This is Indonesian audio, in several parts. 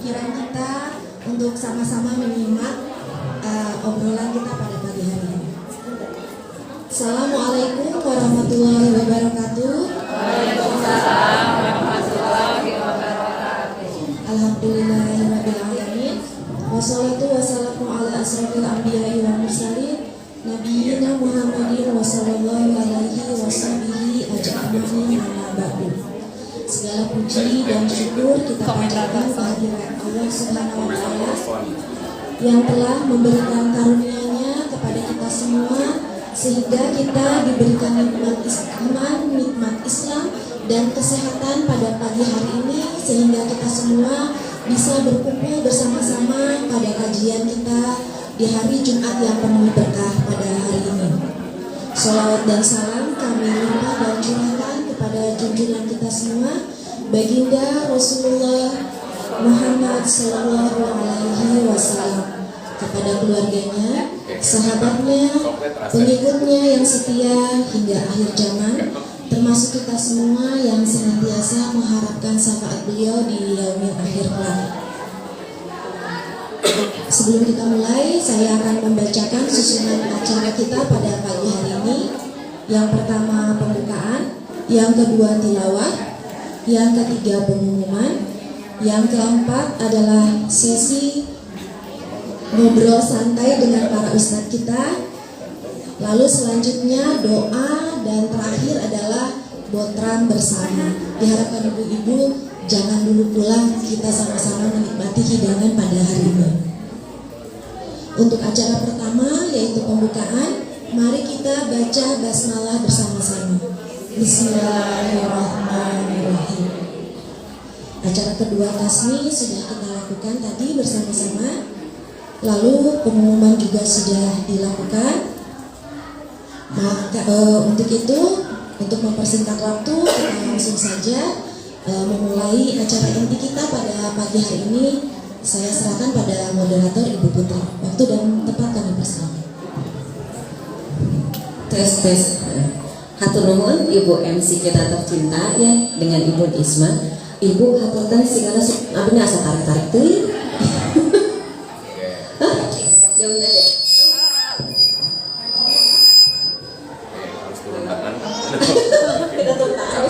pikiran kita untuk sama-sama menyimak obrolan kita pada pagi hari ini. Assalamualaikum warahmatullahi wabarakatuh. Waalaikumsalam warahmatullahi wabarakatuh. Alhamdulillahirabbil alamin. Wassalatu wassalamu ala asrofil anbiya'i wal mursalin nabiyina Muhammadin wa sallallahu alaihi washabihi ajma'in amma ba'du. Segala puji dan syukur kita panjatkan kehadirat Allah Subhanahu wa taala yang telah memberikan karunia-Nya kepada kita semua sehingga kita diberikan nikmat iman, nikmat Islam dan kesehatan pada pagi hari ini sehingga kita semua bisa berkumpul bersama-sama pada kajian kita di hari Jumat yang penuh berkah pada hari ini. Shalawat dan salam kami limpah dan curahkan kepada junjungan kita semua, Baginda Rasulullah Muhammad Sallallahu Alaihi Wasallam, kepada keluarganya, sahabatnya, pengikutnya yang setia hingga akhir zaman, termasuk kita semua yang senantiasa mengharapkan syafaat beliau di yaumil akhir kelak. Sebelum kita mulai, saya akan membacakan susunan acara kita pada pagi hari ini. Yang pertama pembukaan, yang kedua tilawah, yang ketiga pengumuman, yang keempat adalah sesi ngobrol santai dengan para ustadz kita. Lalu selanjutnya doa dan terakhir adalah botram bersama. Diharapkan ibu-ibu jangan dulu pulang, kita sama-sama menikmati hidangan pada hari ini. Untuk acara pertama yaitu pembukaan, mari kita baca basmalah bersama-sama. Bismillahirrahmanirrahim. Acara kedua tasmi sudah kita lakukan tadi bersama-sama. Lalu pengumuman juga sudah dilakukan. Maka untuk itu, untuk mempersingkat waktu, kita langsung saja memulai acara inti kita pada pagi hari ini. Saya serahkan pada moderator Ibu Putri. Waktu dan tempat kami persilakan. Tes. Hatur nuhun Ibu MC kita tercinta ya, dengan Ibu Isma. Ibu haturkan segala abdi asa tarik-tarik teuing. Hah? Ya bener deh. Kita turun tangan.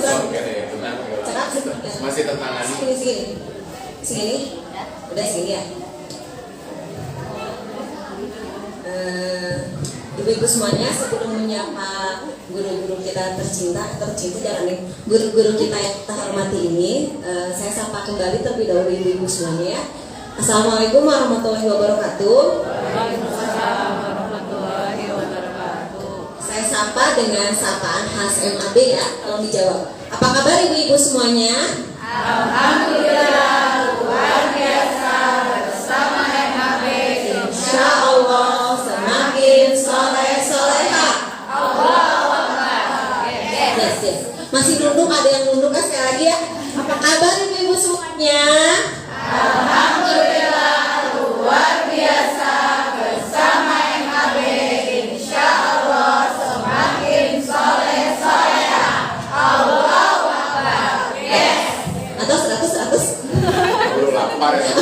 Masih tentangan. Sini. Udah sini ya. Ibu-ibu semuanya, sebelum menyapa guru-guru kita tercinta jangan nih, guru-guru kita yang kita hormati ini, saya sapa kembali terlebih dahulu ibu-ibu semuanya ya. Assalamualaikum warahmatullahi wabarakatuh. Waalaikumsalam warahmatullahi wabarakatuh. Saya sapa dengan sapaan khas MAB ya, tolong dijawab. Apa kabar ibu-ibu semuanya? Alhamdulillah, luar biasa bersama MAB. Insya Allah semakin soleh-soleha. Allahu Akbar. Yes. Masih nunduk, ada yang nunduk kan sekali lagi ya. Apa kabar ibu-ibu semuanya? Alhamdulillah, luar biasa bersama MAB. Insya Allah semakin soleh-soleha. Allahu Akbar. Yes. Atau 100? Belum lapar ya.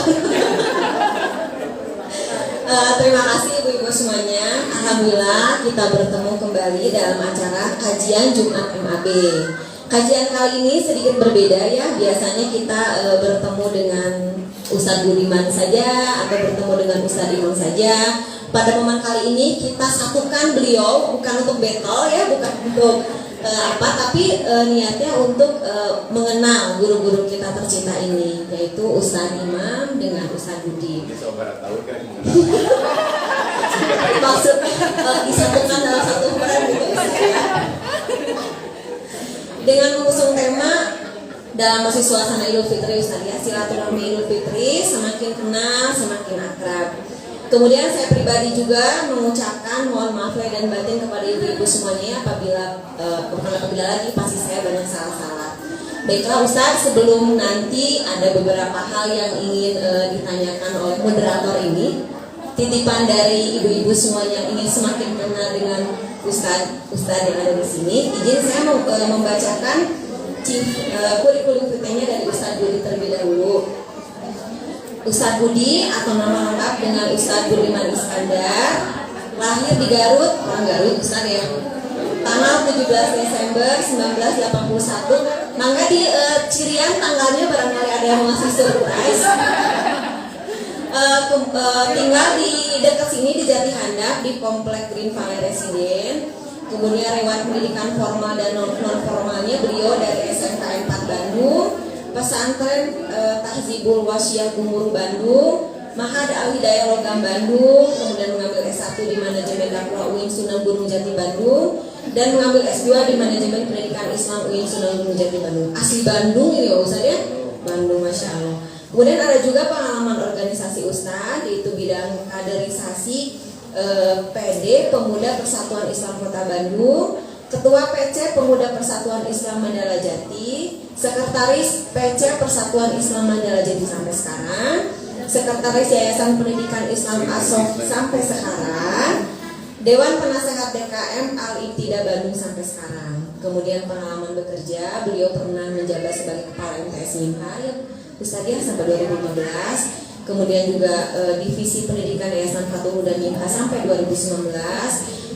Terima kasih ibu-ibu semuanya. Alhamdulillah kita bertemu kembali dalam acara kajian Jumat MAB. Kajian kali ini sedikit berbeda ya. Biasanya kita bertemu dengan Ustadz Budiman saja atau bertemu dengan Ustadz Imam saja. Pada momen kali ini kita satukan beliau, bukan untuk battle ya, bukan untuk tapi niatnya untuk mengenal guru-guru kita tercinta ini, yaitu Ustadz Imam dengan Ustadz Budi. Maksud disatukan dalam satu peran gitu. Dengan mengusung tema dalam masih suasana Idul Fitri Ustadz ya, silaturahmi Idul Fitri, semakin kenal semakin akrab. Kemudian saya pribadi juga mengucapkan mohon maaf lahir dan batin kepada ibu-ibu semuanya apabila lagi pasti saya banyak salah-salah. Baiklah Ustadz, sebelum nanti ada beberapa hal yang ingin ditanyakan oleh moderator ini, titipan dari ibu-ibu semuanya ingin semakin kenal dengan Ustadz yang ada di sini. Izin saya membacakan kurikulum fitnya dari Ustadz Budi terlebih dahulu. Ustadz Budi atau nama lengkap dengan Ustadz Budiman Iskandar, lahir di Garut, orang Garut Ustadz ya, tanggal 17 Desember 1981. Mangga di cirian tanggalnya barangkali ada yang masih surprise. Tinggal di dekat sini di Jati Handap di Komplek Green Valley Residen. Kemudian riwayat pendidikan formal dan non formalnya beliau dari SMK 4 Bandung, pesantren Tahzibul Wasyah Gumuru Bandung, Mahad Al Hidayah Logam Bandung, kemudian mengambil S1 di manajemen dakwah UIN Sunan Gunung Jati Bandung, dan mengambil S2 di manajemen pendidikan Islam UIN Sunan Gunung Jati Bandung. Asli Bandung ini ya Ustaz ya, Bandung, Masya Allah. Kemudian ada juga pengalaman organisasi Ustaz, yaitu bidang kaderisasi PD Pemuda Persatuan Islam Kota Bandung, Ketua PC Pemuda Persatuan Islam Mandala Jati, Sekretaris PC Persatuan Islam Mandala Jati sampai sekarang, Sekretaris Yayasan Pendidikan Islam ASOF sampai sekarang, Dewan Penasehat DKM Al-Ibtida Bandung sampai sekarang. Kemudian pengalaman bekerja, beliau pernah menjabat sebagai Kepala MTS Minha ya Ustaz ya sampai 2015. Kemudian juga Divisi Pendidikan Yayasan Fatul dan Minha sampai 2019.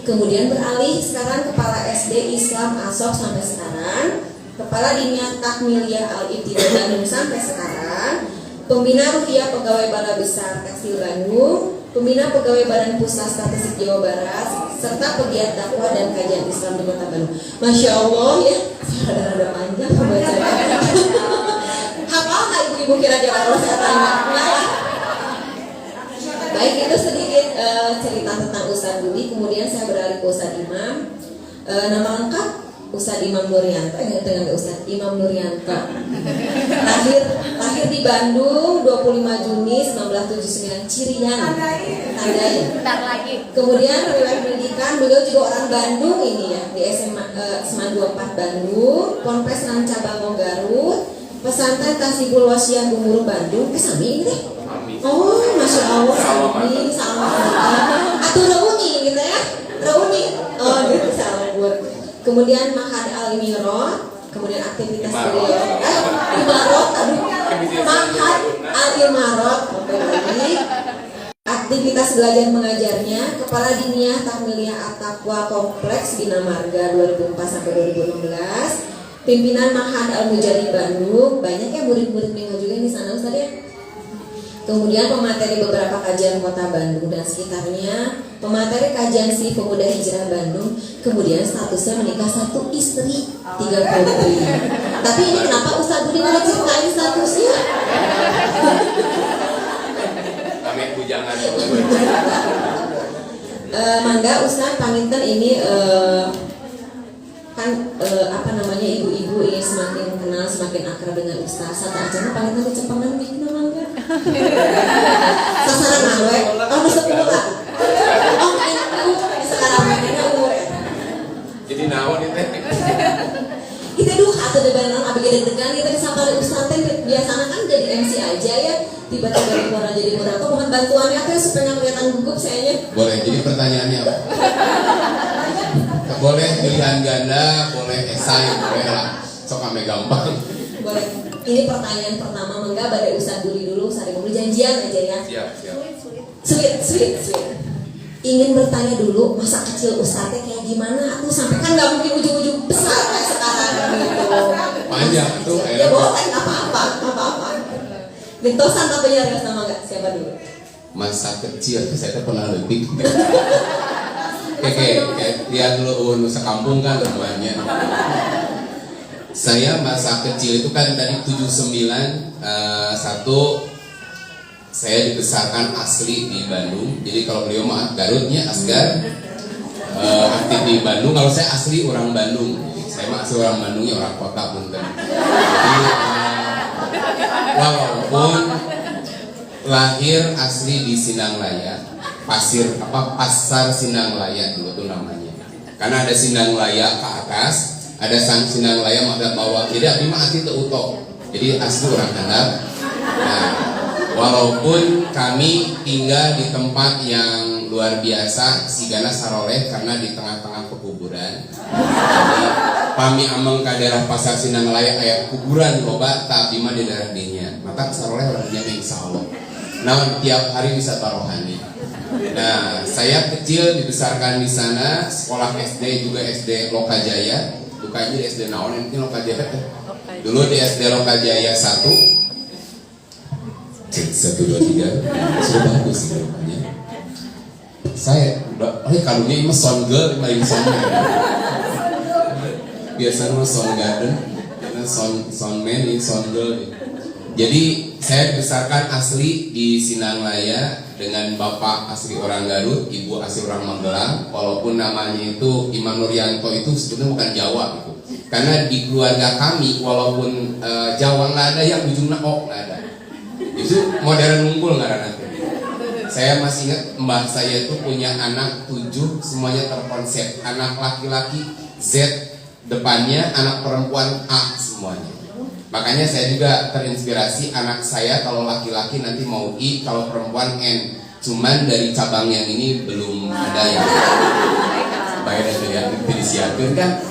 Kemudian beralih sekarang Kepala SD Islam ASOF sampai sekarang, Kepala Dinia Takmiliyah Al-Ibtida Bandung sampai sekarang, Pembina Ruhiyah Pegawai Balai Besar Tekstil Bandung, Pembina Pegawai Badan Pusat Statistik Jawa Barat, serta pegiat dakwah dan kajian Islam di Kota Bandung. Masya Allah ya, ada panjang pembacaan. Hafal nggak ibu-ibu kira-kira kalau saya tanya? Baik, itu sedikit cerita tentang Ustadz Budi. Kemudian saya beralih ke Ustadz Imam. Nama lengkap Ustadz Imam Nuryanto. Dengan Ustadz Imam Nuryanto. Lahir di Bandung 25 Juni 1979 Cirian. Tandai. Bentar lagi. Kemudian riwayat pendidikan beliau juga orang Bandung ini ya, di SMA 24 Bandung, Ponpes Ranca Bangong Garut, Pesantren Tahzibul Wasyah Gumuru Bandung. Sami ini deh. Oh, Masya Allah, Sami, salam. Atau reuni gitu ya, reuni. Oh, gitu salam. Kemudian Mahad Al Imirot, kemudian aktivitas beliau. Imarot, Mahad Al Imarot, aktivitas belajar mengajarnya, Kepala Diniyah Takmiliyah At-Taqwa Kompleks Bina Marga 2004 sampai 2016. Pimpinan Mahad Al-Mujadi Bandung, banyak ya murid-murid Minha juga di sana Ustaz ya. Kemudian pemateri beberapa kajian Kota Bandung dan sekitarnya, pemateri kajian si Pemuda Hijrah Bandung, kemudian statusnya menikah 1 istri 3 putri. Tapi ini kenapa Ustaz Budi nggak ceritain statusnya? Kami bujangan. Mangga Ustaz panginten ini apa namanya ibu-ibu ini semakin kenal semakin akrab dengan Ustaz. Sata aja panginten dicepengan bikin mangga. Sasaran awe, masuk pula. Oh itu sekarang mainnya umur ya. Jadi naon itu? Kita dulu atau debanan abis deg-degan kita disapa Ustaz teh biasanya kan jadi MC aja ya. Tiba-tiba orang jadi moderator mohon bantuannya teh supaya kelihatan gugup sayanya. Boleh. Jadi pertanyaannya apa? Boleh pilihan ganda, boleh esai, boleh lah. Sok ame gampang. Boleh. Ini pertanyaan pertama, mangga badai Ustaz Budi dulu, Ustaz Budi janjian aja ya. Siap. Sweet. Ingin bertanya dulu masa kecil Ustaznya kayak gimana? Aku sampai kan nggak mungkin ujung-ujung besar kayak sekarang gitu. Panjang tuh. Ya boleh, apa-apa. Gentosan tapi ya sama nggak? Siapa dulu? Masa kecil saya pernah lebih. Kayak lihat dulu sekampung kan namanya. Saya masa kecil itu kan tadi 79 satu saya dibesarkan asli di Bandung. Jadi kalau beliau mah Garutnya Asgar aktif di Bandung. Kalau saya asli orang Bandung. Saya mah asli orang Bandungnya orang kota Punten. Jadi walaupun lahir asli di Sinanglaya, Pasar Sinanglaya dulu tuh namanya. Karena ada Sinanglaya ke atas, ada Sinanglaya pada bawah. Jadi abi mah asli teu utok. Jadi asli orang handap. Nah, walaupun kami tinggal di tempat yang luar biasa, sigana saroleh karena di tengah-tengah pekuburan. Jadi pami ameng ka daerah Pasar Sinanglaya aya kuburan loba tapi mah di daerah dinya. Maka saroleh orangnya insyaallah. Nah, tiap hari wisata rohani. Nah, saya kecil dibesarkan di sana, sekolah SD juga SD Lokajaya. Bukannya di SD Naon, ini Lokajaya. Dulu di SD Lokajaya 1. Cek 1 2 3. Sudah bagus sih rupanya. Saya kalungnya ini sound girl, main sound. Biasanya sound garden, karena sound man ini sound girl. Jadi saya dibesarkan asli di Sinanglaya dengan bapak asli orang Garut, ibu asli orang Magelang. Walaupun namanya itu Imam Nuryanto itu sebetulnya bukan Jawa gitu. Karena di keluarga kami walaupun Jawa nggak ada yang ujungnya O nggak ada. Itu modern ngumpul nggak ada nanti. Saya masih ingat mbah saya itu punya anak 7, semuanya terkonsep. Anak laki-laki Z depannya, anak perempuan A semuanya. Makanya saya juga terinspirasi anak saya kalau laki-laki nanti mau I, kalau perempuan N. Cuman dari cabang yang ini belum ada yang bayar dari yang disiapkan kan?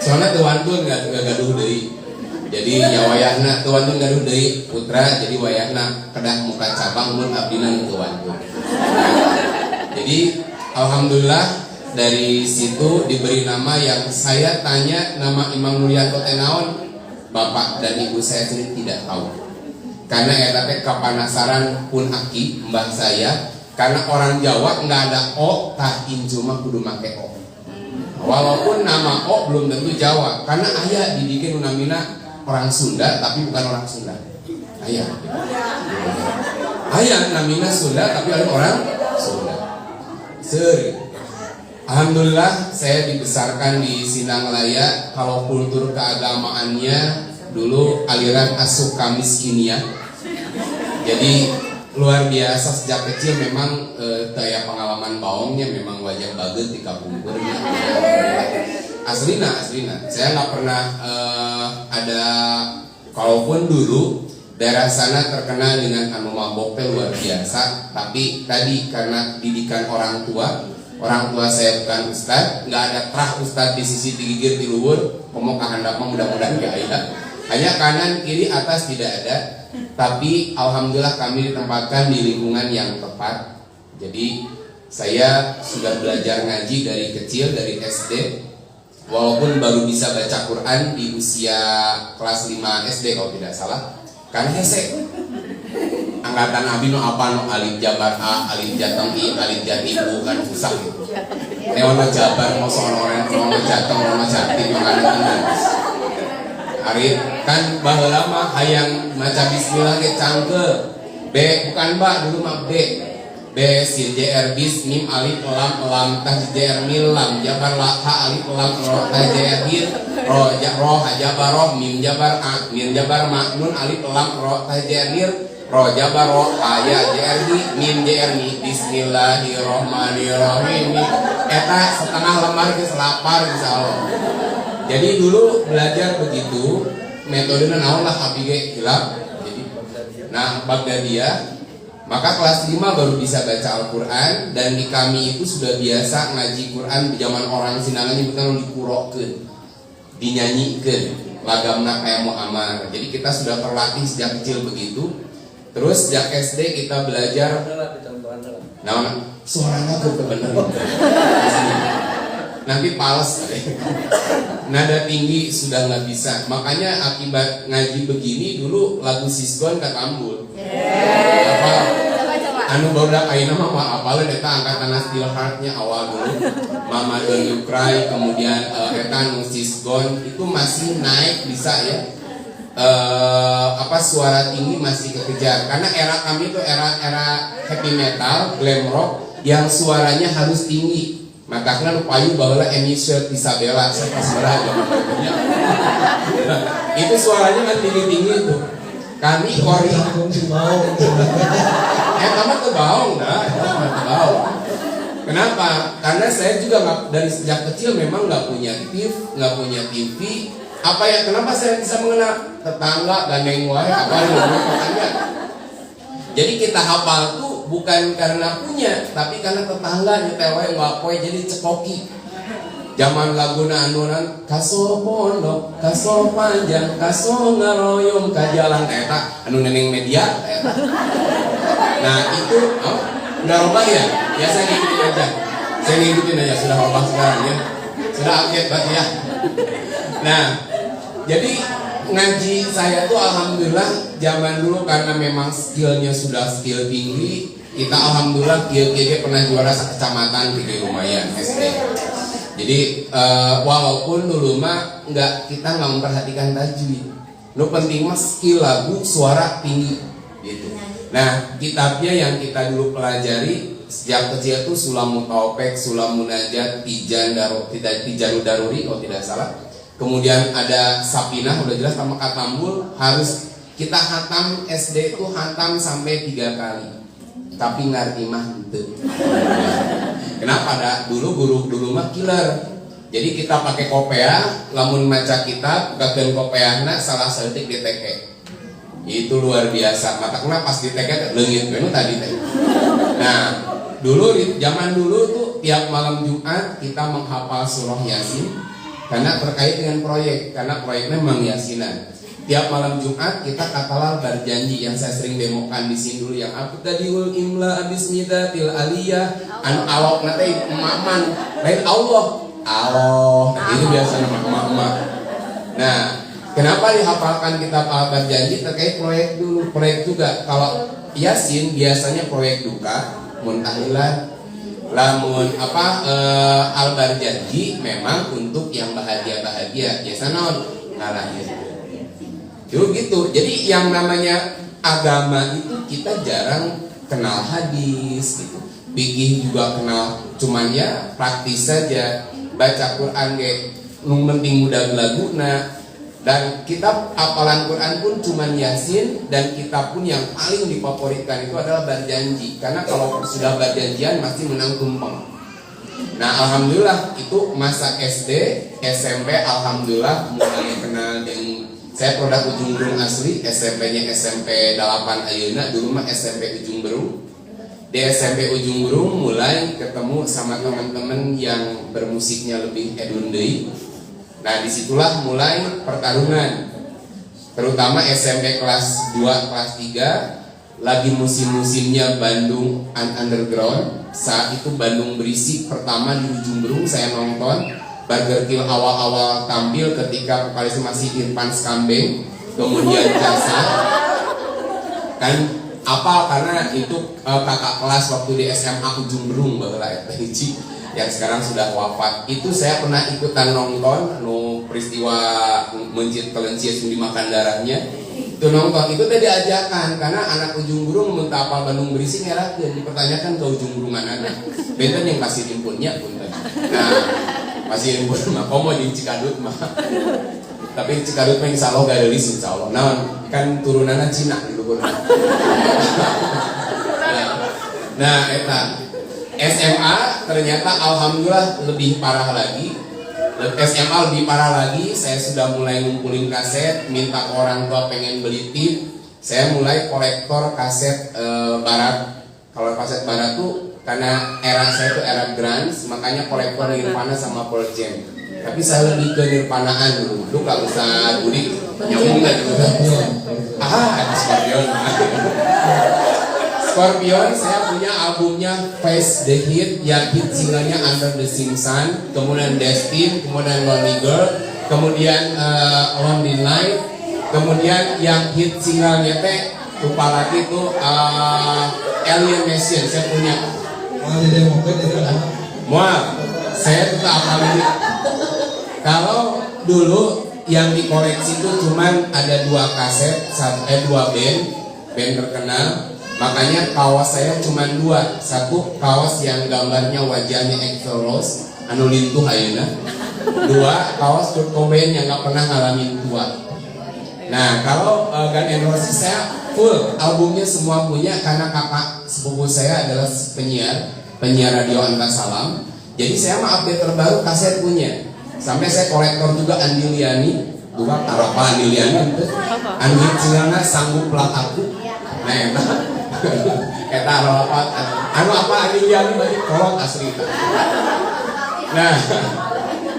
Soalnya tuan tuh nggak gaduh dari. Jadi ya wayahna tuan tuh gaduh dari putra, jadi wayahna kedah muka cabang mun abdina tuan tuh. Jadi alhamdulillah. Dari situ diberi nama yang saya tanya nama Imam Nuryanto tenaon, bapak dan ibu saya sendiri tidak tahu. Karena etate kapanasaran pun aki mbah saya, karena orang Jawa nggak ada O, tah inju mah kudu make O. Walaupun nama O belum tentu Jawa, karena ayah didikin namina orang Sunda tapi bukan orang Sunda. Ayah namina Sunda tapi orang Sunda. Seri. Alhamdulillah saya dibesarkan di Sinanglaya. Kalau kultur keagamaannya dulu aliran asuka miskinnya. Jadi luar biasa sejak kecil memang kayak pengalaman baongnya memang wajah baget di kapungkurnya. Aslina. Saya nggak pernah ada, kalaupun dulu daerah sana terkenal dengan anu mabok luar biasa. Tapi tadi karena didikan orang tua saya bukan ustad, nggak ada terah ustad di sisi digigir di luhur, ngomong kahandap mah mudah-mudahan ya ada. Hanya kanan kiri atas tidak ada. Tapi alhamdulillah kami ditempatkan di lingkungan yang tepat. Jadi saya sudah belajar ngaji dari kecil, dari SD. Walaupun baru bisa baca Quran di usia kelas 5 SD kalau tidak salah. Kan hese angkatan Abi no apa no alif jabar A, alif jatong I, alif jatibu kan susah gitu. Neono jabar mau soal orang no jatong no jati makanan Arif kan baheula mah hayang maca bismillah ge cangke. B bukan Mbak, dulu mah B sin jr bis mim alif lam tah jr mil lam jabar la ha alif lam ro tah jr hir ro jabar roh mim jabar a min jabar ma nun alif lam ro tah jr hir ro jabar ro aya jr hi mim jr mi bismillahirrahmanirrahim. Eta setengah lembar geus lapar insyaallah. Jadi dulu belajar begitu, metodenya naon lah abi ge hilap. Jadi nah Baghdadiyah. Maka kelas 5 baru bisa baca Al-Quran. Dan di kami itu sudah biasa ngaji Quran. Di zaman orang Sinangan nyebutkan dikurokeun, dinyanyikan lagamna kayak mu'amar. Jadi kita sudah terlatih sejak kecil begitu. Terus sejak SD kita belajar. Nah, suaranya bener. Nanti pales. Nada tinggi sudah nggak bisa. Makanya akibat ngaji begini dulu lagu Sisgon katambul. Apa? Anu barudak ayeuna mah apalnya eta angkatan Still Heart-nya awal dulu. Mama Don't You Cry, kemudian eta anu Sisgon itu masih naik bisa ya. Suara tinggi masih kekejar. Karena era kami itu era heavy metal, glam rock yang suaranya harus tinggi. Maka kan payu baheula Emisher Isabella saya pas berada. Itu suaranya kan tinggi-tinggi itu. Kami ori kamu kebaung dah, kebaung. Kenapa? Karena saya juga dari sejak kecil memang nggak punya TV. Apa ya? Kenapa saya bisa mengenal tetangga gandeng wae apa yang Jadi kita hafal tuh bukan karena punya, tapi karena tetangga nyetel wae nggak poe jadi cekoki. Zaman laguna anunan kaso pondok, kaso panjang, kaso ngaroyom kajalan eta anu neneng media eta. Nah itu udah robah ya? Ya saya ngikutin aja. Saya ngikutin aja sudah robah sekarang ya. Sudah update berarti ya. Nah, jadi ngaji saya tuh alhamdulillah zaman dulu karena memang skillnya sudah skill tinggi, kita alhamdulillah kieu pernah juara sekecamatan di lumayan SD. Jadi walaupun dulu mah kita nggak memperhatikan tajwid, lo penting mah skill lagu suara tinggi gitu. Nah kitabnya yang kita dulu pelajari sejak kecil tuh Sulamut Taufik, Sulamun Najat, Tijanul Daruri kalau tidak salah. Kemudian ada Sapinah udah jelas sama Katambul harus kita hatam SD itu hatam sampai 3 kali. Tapi ngerti mah gitu. Kenapa dah? Dulu guru mah killer. Jadi kita pakai kopea, lamun maca kitab, gakeun kopeana salah setik di teke. Itu luar biasa. Matakna pas di teke leungit we tadi teh. Nah, zaman dulu tuh tiap malam Jumat kita menghafal surah Yasin karena terkait dengan proyek, karena proyeknya memang Yasinan. Tiap malam Jumat kita katalah berjanji yang saya sering demokan di sini dulu yang aku tadi imla bismillatil aliyah anu awak nate emak-emak lain Allah. Nah, itu biasa nama emak-emak. Nah, kenapa dihafalkan kita berjanji terkait proyek dulu? Proyek juga kalau Yasin biasanya proyek duka, muntahillah. Lamun al-barjanji memang untuk yang bahagia-bahagia. Biasanya ngalahin. Dulu gitu. Jadi yang namanya agama itu kita jarang kenal hadis gitu. Fikih juga kenal, cuman ya praktis saja. Baca Quran ge nu penting mudah laguna. Dan kitab hafalan Quran pun cuman Yasin, dan kitab pun yang paling difavoritkan itu adalah berjanji. Karena kalau sudah berjanjian pasti menang tumpeng. Nah alhamdulillah itu masa SD, SMP alhamdulillah mulai kenal dengan saya produk Ujung Berung asli. SMP-nya SMP 8 ayeuna, dulu mah SMP Ujung Berung. Di SMP Ujung Berung mulai ketemu sama teman-teman yang bermusiknya lebih edun deui. Nah disitulah mulai pertarungan, terutama SMP kelas 2, kelas 3 lagi musim-musimnya Bandung Underground. Saat itu Bandung Berisik pertama di Ujung Berung saya nonton. Burger Kill awal-awal tampil ketika vokalisnya masih Irfan Skambeng, kemudian Jasa kan apa karena itu kakak kelas waktu di SMA Ujung Berung baheula eta hiji yang sekarang sudah wafat. Itu saya pernah ikutan nonton peristiwa mencit kelencias dimakan darahnya. Itu nonton itu tadi diajakan karena anak Ujung Berung muntah apa Bandung Berisik heran dan dipertanyakan ke Ujung Berung mana. Benten yang kasih impunnya pun. Nah, masih impun mah komo di Cikadut mah. Tapi Cikadut mah insyaallah gak ada list insyaallah. Nah, kan turunannya Cina di luhur. Nah, eta SMA ternyata alhamdulillah lebih parah lagi. SMA lebih parah lagi. Saya sudah mulai ngumpulin kaset, minta ke orang tua pengen beli tip. Saya mulai kolektor kaset barat. Kalau kaset barat tuh karena era saya itu era grunge, makanya kolektor Nirvana sama Pearl Jam. Tapi saya lebih ke Nirvanaan dulu. Lu gak usah Budi nyambung gak dulu. Ada Scorpion, saya punya albumnya Face the Hit, yang hit singlenya Under the Sing Sun, kemudian Destin, kemudian Lonely Girl, kemudian Lonely Night, kemudian yang hit singlenya teh lupa lagi tuh Alien Nation saya punya. Mual, saya tuh apa lagi? Kalau dulu yang dikoleksi itu cuman ada 2 kaset, 2 band terkenal. Makanya kaos saya cuma 2. Satu kaos yang gambarnya wajahnya Axl Rose anu lintuh ayeuna. 2 kaos Kurt Cobain yang gak pernah ngalamin tua. Nah kalau Guns N' Roses saya full albumnya semua punya karena kakak sepupu saya adalah penyiar radio Anta Salam. Jadi saya mah update terbaru kaset punya. Sampai saya kolektor juga Andi Liani. Dua apa Andi Liani itu? Andi Liani Sangguplah Aku. Nah eta anu apa Andi Liani bagi kolot asli. Nah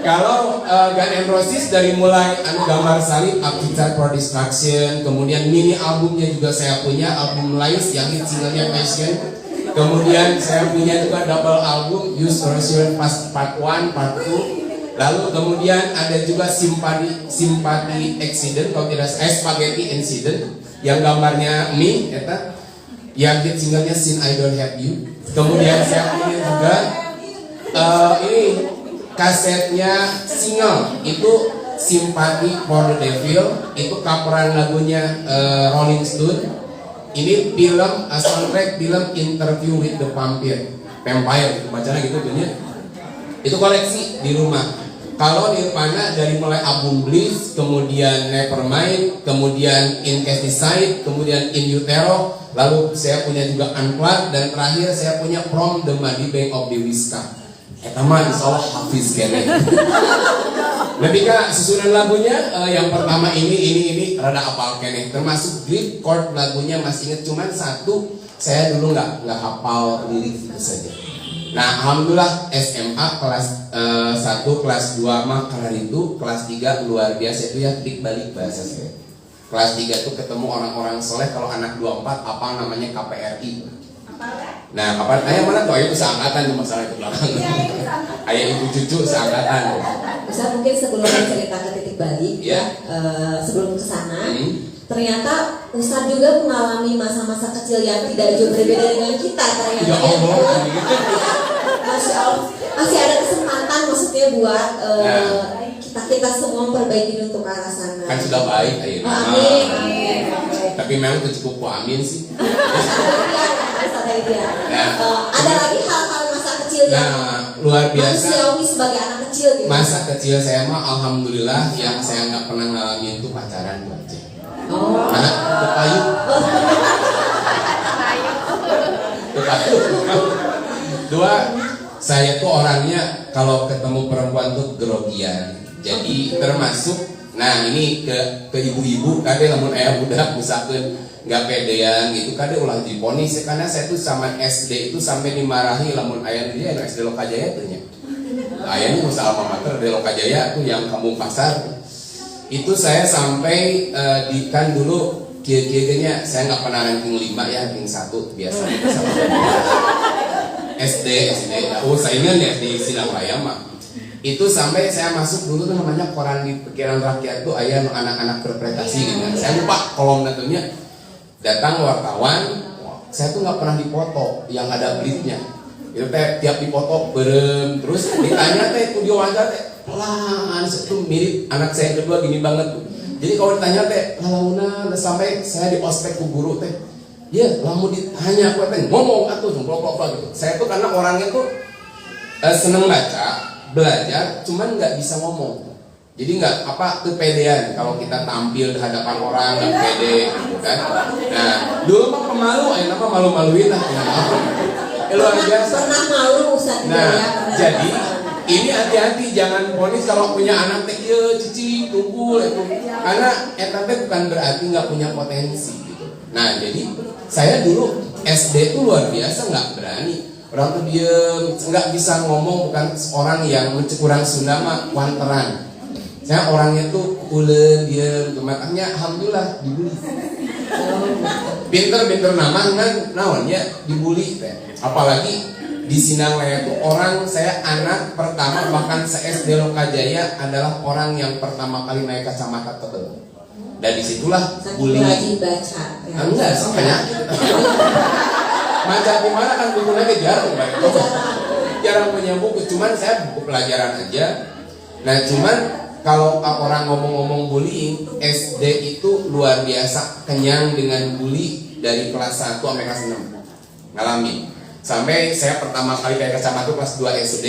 Kalau Guns N' Roses dari mulai gambar salib, Appetite for Destruction, kemudian mini albumnya juga saya punya, album Lies yang hit singlenya Passion. Kemudian saya punya juga double album Use Resurrection Part 1, Part 2. Lalu kemudian ada juga Sympathy Accident, kalau tidak Spaghetti Incident yang gambarnya Me, yang hit singlenya Sin I Don't Have You. Kemudian saya punya juga ini kasetnya single itu Sympathy for the Devil, itu coveran lagunya Rolling Stone. Ini film soundtrack film Interview with the Vampire, gitu bacanya gitu punya. Itu koleksi di rumah. Kalau Nirvana dari mulai album Bliss, kemudian Nevermind, kemudian Incesticide, kemudian In Utero, lalu saya punya juga Unplugged, dan terakhir saya punya From the Muddy Bank of the Whiskey. Eta mah insyaallah hafiz kene. Lebih ke susunan lagunya yang pertama ini rada apal kene. Termasuk grip chord lagunya masih inget, cuman satu saya dulu nggak hafal lirik itu saja. Nah, alhamdulillah SMA kelas 1 kelas 2 mah kelar itu, kelas 3 luar biasa itu ya trik balik bahasa saya. Kelas 3 itu ketemu orang-orang soleh, kalau anak 24 apa namanya KPRI. Nah, kapan ayah mana tuh? Ayah itu seangkatan tuh masalah itu belakang. Ayah ibu cucu seangkatan. Bisa mungkin sebelum cerita ke titik balik, sebelum kesana, ternyata Ustadz juga mengalami masa-masa kecil yang tidak jauh berbeda dengan kita ternyata. Ya Allah, Masya Allah, masih ada kesempatan maksudnya buat kita semua memperbaiki untuk ke arah sana. Kan sudah baik, ayah. Amin. Tapi memang itu cukup amin sih. Ada lagi hal-hal masa kecil yang luar biasa. Manusiawi sebagai anak kecil gitu. Masa kecil saya mah alhamdulillah yang saya nggak pernah ngalamin itu pacaran tuh aja. Anak kepayu. Kepayu. Dua, saya tuh orangnya kalau ketemu perempuan tuh grogian. Jadi termasuk, nah ini ke ibu-ibu kade lamun ayah budak misalkan nggak pedean gitu kade ulah diponis, karena saya tuh sama SD itu sampai dimarahi lamun ayah dia SD Lokajaya tuh nya. Ayahnya usaha alma mater di Lokajaya tuh yang kampung pasar. Itu saya sampai kan dulu kia-kianya saya nggak pernah ranking 5 ya, ranking 1 biasa. SD saingan ya di Sinang Raya mah. Itu sampai saya masuk dulu tuh namanya koran di pikiran rakyat tuh ayah anak-anak interpretasi gitu. Saya lupa kolom natunya. Datang wartawan, saya tuh nggak pernah dipoto yang ada blitnya. Itu teh tiap dipoto berem terus ditanya teh ku diwawancara teh pelan itu mirip anak saya yang kedua gini banget tuh. Jadi kalau ditanya teh launa sampai saya di ospek ku guru teh. Ya, lamun ditanya aku teh ngomong atuh semplok-plok gitu. Saya tuh karena orangnya tuh seneng baca, belajar, cuman nggak bisa ngomong. Jadi nggak kepedean kalau kita tampil di hadapan orang nggak pede, gitu kan. Nah, dulu mah pemalu, apa malu-maluin lah. Luar biasa. Pernah malu Ustaz. Nah, jadi ini hati-hati jangan ponis kalau punya anak teh cici tunggu itu. Karena eta teh bukan berarti nggak punya potensi gitu. Nah, jadi saya dulu SD tuh luar biasa nggak berani. Orang tuh diem, nggak bisa ngomong, bukan orang yang kurang Sunda mah wanteran. Saya orangnya tuh ulen diem, makanya alhamdulillah dibully. Pinter nama kan naonnya dibully teh. Apalagi di Sinang Raya tuh orang, saya anak pertama bahkan se-SD Lokajaya adalah orang yang pertama kali naik kacamata tebel. Dan disitulah bully. Baca. Ya. Enggak, sampai nyakit. Macam gimana kan bukunya jarang, jarang punya buku. Cuman saya buku pelajaran aja. Nah, cuman kalau orang ngomong-ngomong bullying, SD itu luar biasa kenyang dengan bully dari kelas 1 sampai kelas 6 ngalamin. Sampai saya pertama kali pakai kacamata kelas 2 SD,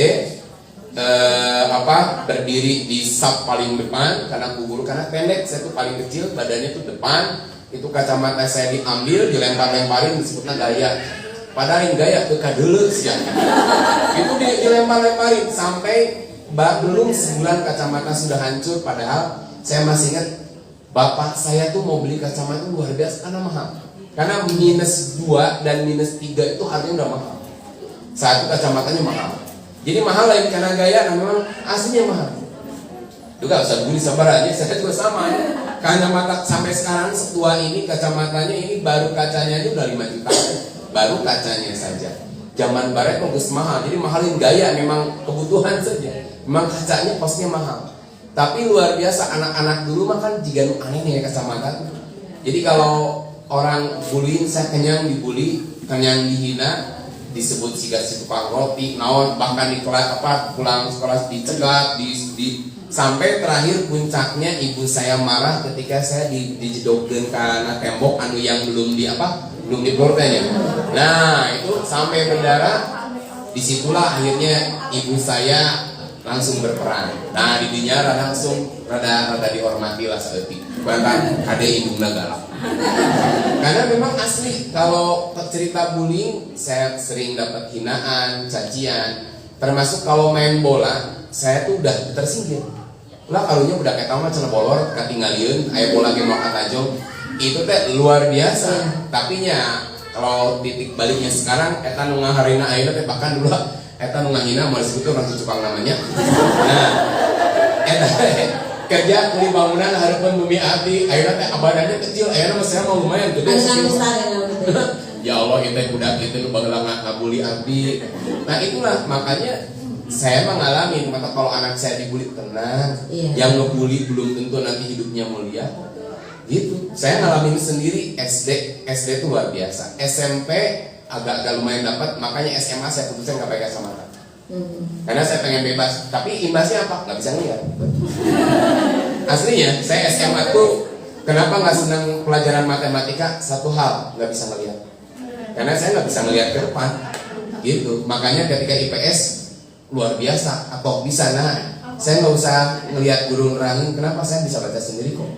berdiri di sub paling depan karena guru karena pendek, saya tuh paling kecil, badannya tuh depan. Itu kacamata saya diambil, dilempar-lemparin, disebutnya gaya. Padahal yang gaya ke kadeuleuh sih. Itu dilempar-lemparin sampai belum sebulan kacamata sudah hancur. Padahal saya masih ingat bapak saya tuh mau beli kacamata luar biasa karena mahal. Karena -2 dan -3 itu harganya udah mahal. Satu kacamatanya mahal. Jadi mahal lain karena gaya, nah memang aslinya mahal. Juga usah bully sabar aja, saya juga sama. Kacamata sampai sekarang setua ini kacamatanya ini baru kacanya aja udah 5 juta. Baru kacanya saja. Zaman barat bagus mahal, jadi mahalin gaya memang kebutuhan saja. Memang kacanya pastinya mahal. Tapi luar biasa anak-anak dulu makan jika aneh nih kacamata. Jadi kalau orang bullying, saya kenyang dibully, kenyang dihina, disebut siga si tukang roti, naon, bahkan di kelas pulang sekolah dicegat, sampai terakhir puncaknya ibu saya marah ketika saya dijedokkeun karena tembok anu yang belum dibortenya. Nah itu sampai berdarah. Disitulah akhirnya ibu saya langsung berperan. Nah didinya langsung rada dihormati lah saeutik. Bahkan ada ibu galak. Karena memang asli kalau cerita bullying saya sering dapat hinaan, cacian. Termasuk kalau main bola saya tuh udah tersingkir. Lah kalunya udah kayak tahu mah cenah bolor katingalieun aya bola ge mau katajong. Itu teh luar biasa. Tapi nya kalau titik baliknya sekarang eta nu ngaharina ayeuna teh bahkan dulu eta nu ngahina mau disebut orang Cukang namanya. Nah, eta kerja di bangunan hareupeun bumi abdi, ayeuna teh badannya kecil, ayeuna mah saya mau lumayan gede. Ya Allah, itu budak itu nu bageula ngabuli abdi. Nah, itulah makanya saya mengalami maka kalau anak saya dibully tenang, yang ngebully belum tentu nanti hidupnya mulia. Gitu. Saya ngalamin sendiri SD itu luar biasa. SMP agak lumayan dapat, makanya SMA saya putuskan nggak pakai kacamata. Karena saya pengen bebas. Tapi imbasnya apa? Nggak bisa ngeliat. Aslinya saya SMA tuh kenapa nggak senang pelajaran matematika? Satu hal, nggak bisa ngeliat. Karena saya nggak bisa ngeliat ke depan. Gitu. Makanya ketika IPS luar biasa. Atau di sana saya nggak usah ngeliat guru nerangin. Kenapa saya bisa baca sendiri kok?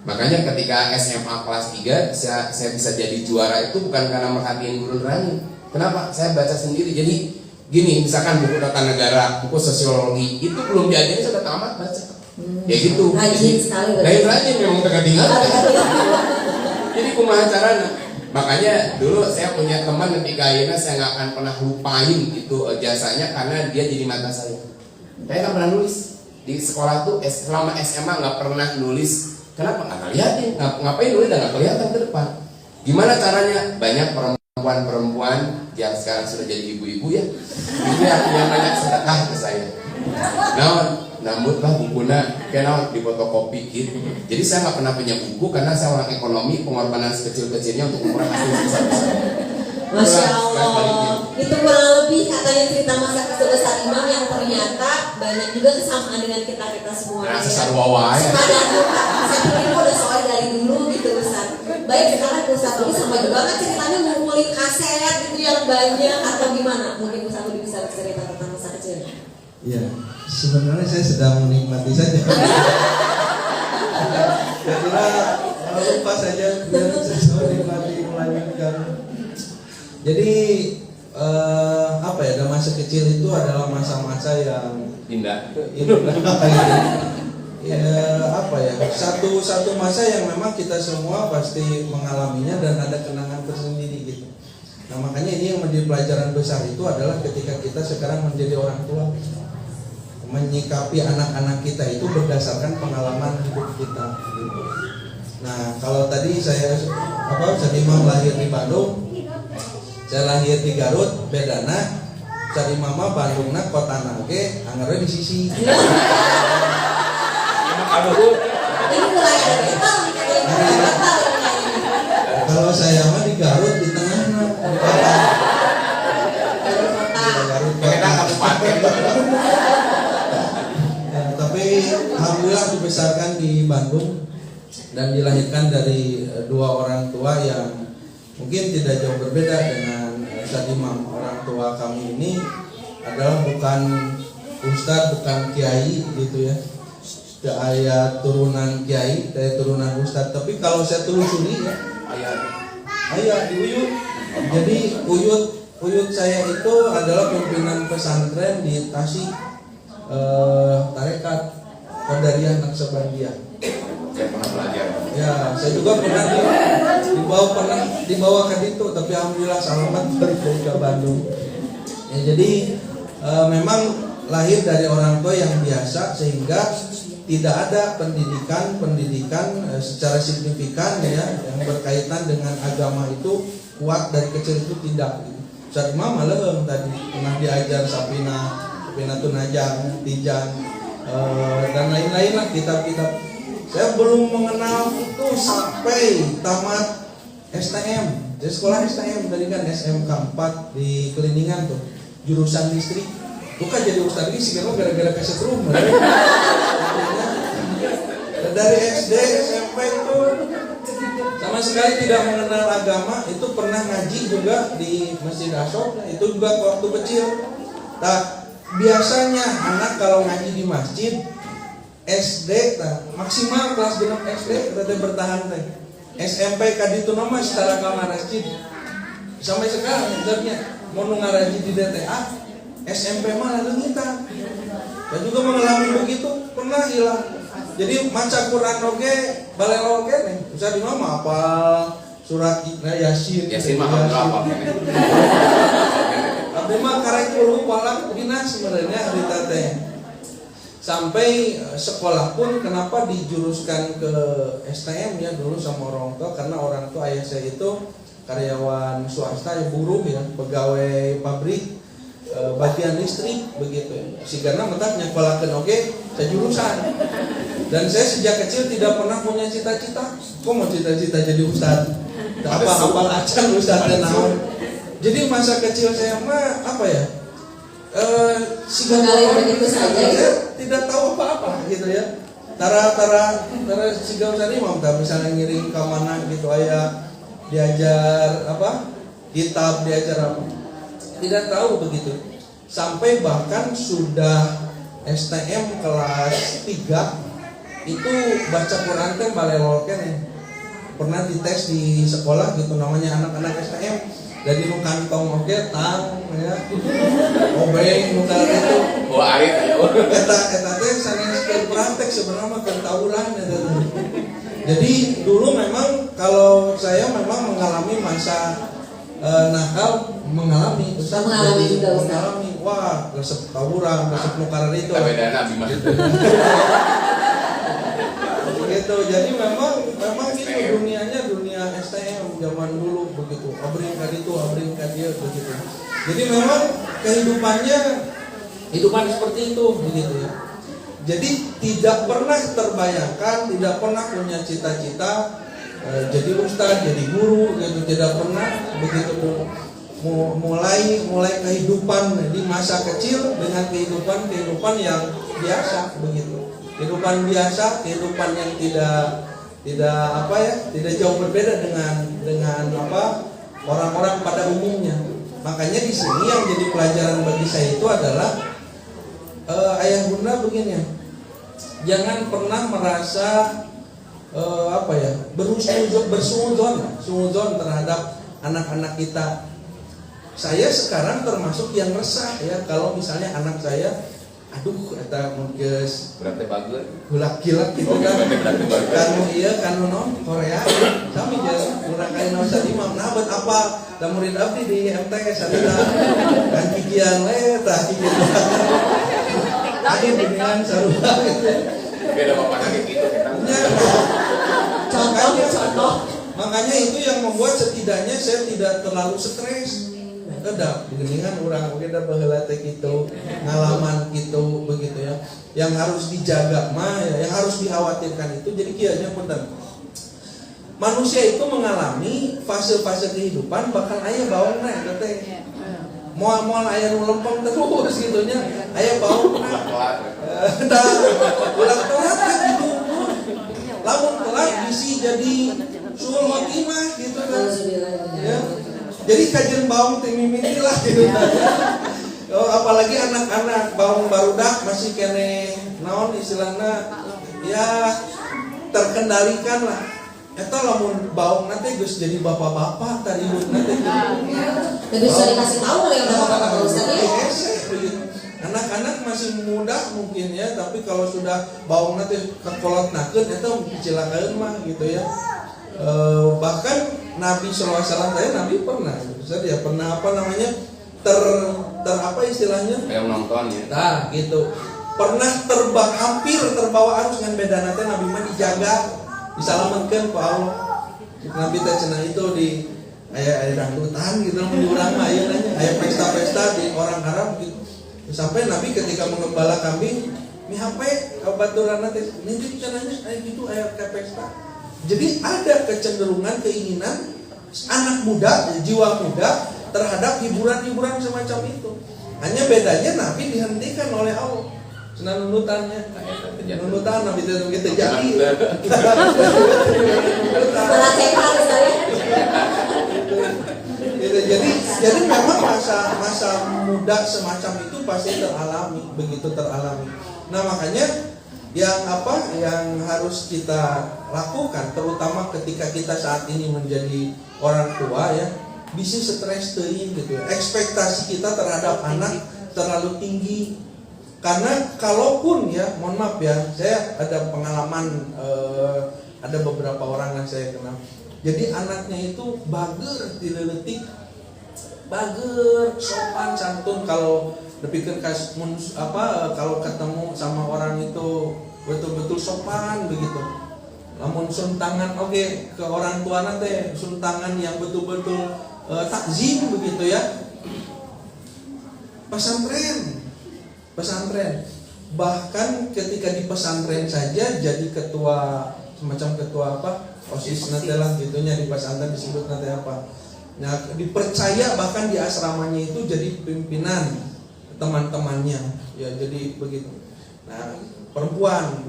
Makanya ketika SMA kelas 3 saya bisa jadi juara itu bukan karena merhatiin guru nerangin. Kenapa? Saya baca sendiri. Jadi gini, misalkan buku tata negara, buku sosiologi itu belum diajarin sudah tamat baca. Ya gitu. Rajin sekali. Rajin memang ketinggalan. Jadi kumaha carana? Makanya dulu saya punya teman ketika ayeuna saya nggak akan pernah lupain itu jasanya karena dia jadi mata saya. Saya nggak pernah nulis di sekolah tuh selama SMA nggak pernah nulis. Kenapa? Nggak ngeliatin, ngapain nulis dan nggak kelihatan ke depan. Gimana caranya? Banyak perempuan yang sekarang sudah jadi ibu-ibu ya, itu yang banyak sedekah ke saya. Nambut lah bukuna, kenal di fotokopi gitu. Jadi saya nggak pernah punya buku karena saya orang ekonomi, pengorbanan sekecil-kecilnya untuk umrah hasil besar-besar. Masya Allah, itu kurang lebih katanya cerita masa kecil besar Imam yang ternyata banyak juga kesamaan dengan kita semua. Nah, sesarwawa ya. Saya pikir udah soal dari dulu gitu Ustaz. Baik sekarang Ustaz ini sama juga kan ceritanya ngumpulin kaset gitu yang banyak atau gimana? Mungkin Ustaz lebih bisa bercerita tentang masa kecil. Iya, sebenarnya saya sedang menikmati saja. Kira lupa saja biar saya menikmati melanjutkan. Jadi apa ya? Masa kecil itu adalah masa-masa yang indah. Ya apa ya? Satu masa yang memang kita semua pasti mengalaminya dan ada kenangan tersendiri gitu. Nah makanya ini yang menjadi pelajaran besar itu adalah ketika kita sekarang menjadi orang tua, menyikapi anak-anak kita itu berdasarkan pengalaman hidup kita gitu. Nah kalau tadi saya Imam lahir di Bandung, saya lahir di Garut, bedana cari mama Bandungna kota nage anggarnya di sisi. Ini mulai ada metal Kalau saya mah di Garut di tengahnya. Garut kabupaten. Tapi alhamdulillah dibesarkan di Bandung dan dilahirkan dari dua orang tua yang mungkin tidak jauh berbeda dengan Ustaz Imam. Orang tua kami ini adalah bukan ustadz, bukan kiai gitu ya. Ayah turunan kiai, dari turunan ustadz. Tapi kalau saya telusuri ya, ayah di Uyut. Jadi Uyut saya itu adalah pimpinan pesantren di Tasik, Tarekat Qadariyah Naqsabandiyah. Saya pernah belajar. Ya, saya juga pernah dibawa ke situ, tapi alhamdulillah selamat dari ke Bandung. Ya, jadi memang lahir dari orang tua yang biasa sehingga tidak ada pendidikan secara signifikan ya yang berkaitan dengan agama itu kuat dari kecil itu tidak. Ustaz Imam malah tadi pernah diajar Sapina Tunajang, Tijang, dan lain-lain lah kitab-kitab. Saya belum mengenal itu sampai tamat STM. Jadi sekolah STM tadi kan SMK 4 di Keliningan tuh, jurusan listrik. Bukan jadi ustaz ini sih karena gara-gara kesetrum. Dari SD, SMP itu sama sekali tidak mengenal agama. Itu pernah ngaji juga di Masjid Asyok. Itu juga waktu kecil. Nah, biasanya anak kalau ngaji di masjid SD maksimal kelas 6 SD kita bertahan teh. SMP kaditu nama secara kamar masjid. Sampai sekarang misalnya mau ngaraji di DTA SMP mah lalu kita. Dan juga mengalami begitu pernah hilang. Jadi maca Quran oge, balelo oge nih. Bisa di mana apa surat Yasin. Yasin mah apa? Tapi mah karek kudu palang dina sebenarnya harita teh. Sampai sekolah pun kenapa dijuruskan ke STM ya dulu sama orang tua, karena orang tua ayah saya itu karyawan swasta ya, buruh ya, pegawai pabrik bagian listrik begitu ya. Si karena mentak nyekolahkeun oge sejurusan. Dan saya sejak kecil tidak pernah punya cita-cita. Kok mau cita-cita jadi ustaz? Apa acan ustaz dan naon. Jadi masa kecil saya mah apa ya? Si begitu saja tidak tahu apa-apa gitu ya. Tara si gaul tadi mau misalnya ngiring ke mana gitu aya diajar apa? Kitab diajar apa? Tidak tahu begitu. Sampai bahkan sudah STM kelas 3 itu baca Quran teh balelol keneh. Pernah dites di sekolah gitu namanya anak-anak STM. Dari nu kantong oge tang ya. Obeng nu itu. Oh arit aya. Eta teh sanes ke praktek sebenarnya mah ketawuran eta. Jadi dulu memang kalau saya memang mengalami masa nakal mengalami wah resep tawuran resep nukaran itu bedana abi mah gitu. Jadi memang itu dunianya dunia STM zaman dulu begitu abring ka dieu begitu. Jadi memang kehidupan seperti itu begitu ya. Jadi tidak pernah terbayangkan, tidak pernah punya cita-cita jadi ustaz, jadi guru gitu, tidak pernah begitu. Mulai kehidupan di masa kecil dengan kehidupan yang biasa begitu. Kehidupan biasa, kehidupan yang tidak apa ya, tidak jauh berbeda dengan apa orang-orang pada umumnya. Makanya di sini yang jadi pelajaran bagi saya itu adalah ayah bunda begini ya. Jangan pernah merasa apa ya, bersuudzon terhadap anak-anak kita. Saya sekarang termasuk yang resah ya kalau misalnya anak saya aduh eta mun geus berarti bagus gulak-gilak gitu kan. Kanu non Korea kami jeung urang kali naon tadi mah nabeut apa da murid abdi di MTS sarita kan kikian we tah kikian. Tadi dengan sarua gitu. Beda bapak gitu kita. Contoh. Makanya itu yang membuat setidaknya saya tidak terlalu stres. Ada dengan orang kita baheula teh kitu, ngalaman gitu begitu ya. Yang harus dijaga mah ya, yang harus dikhawatirkan itu jadi kieunya punten. Manusia itu mengalami fase-fase kehidupan bakal aya baongna eta teh. Moal aya nu lempeng terus gitu nya, aya baongna. Da ulah telat gitu. Lamun telat bisi jadi suul khotimah gitu kan. Ya. Jadi kajian baung teh mimiti lah gitu. Oh, apalagi anak-anak baung barudak masih kene naon istilahna ya terkendalikan lah. Eta lamun baung nanti geus jadi bapak-bapak tadi nanti. Lebih bisa dikasih tahu oleh bapak-bapak Ustaz ya. Anak-anak masih muda mungkin ya, tapi kalau sudah baung nanti kekolot nakeun eta cilakaeun mah gitu ya. Bahkan Nabi SAW saya Nabi pernah Ustaz ya pernah apa namanya ter apa istilahnya kayak nonton ya. Nah gitu pernah hampir terbawa arus dengan beda nanti Nabi mah dijaga disalamatkan ku Allah. Nabi teh cenah itu di aya dangdutan gitu menjurang mah aya nanya aya pesta-pesta di orang Arab gitu. Sampai Nabi ketika mengembala kambing mi hape baturan teh nitip cenahnya aya gitu aya ke pesta. Jadi ada kecenderungan keinginan anak muda, jiwa muda terhadap hiburan-hiburan semacam itu. Hanya bedanya Nabi dihentikan oleh Allah. Senang nunutannya, nunutan Nabi itu kita jadi. Malah sehat saya. Jadi memang masa muda semacam itu pasti teralami, begitu teralami. Nah makanya yang harus kita lakukan, terutama ketika kita saat ini menjadi orang tua ya, bisa stres teuing gitu. Ekspektasi kita terhadap anak terlalu tinggi. Karena kalaupun ya, mohon maaf ya, saya ada pengalaman, ada beberapa orang yang saya kenal. Jadi anaknya itu bager, dileletik, bager, sopan, santun. Kalau dipikir kalau ketemu sama orang itu betul-betul sopan begitu. Namun suntangan oke, ke orang tua nanti suntangan yang betul-betul takzim begitu ya. Pesantren, bahkan ketika di pesantren saja jadi ketua, semacam ketua OSIS nanti lah gitunya, di pesantren disebut nanti apa. Nah dipercaya bahkan di asramanya itu jadi pimpinan teman-temannya ya, jadi begitu. Nah perempuan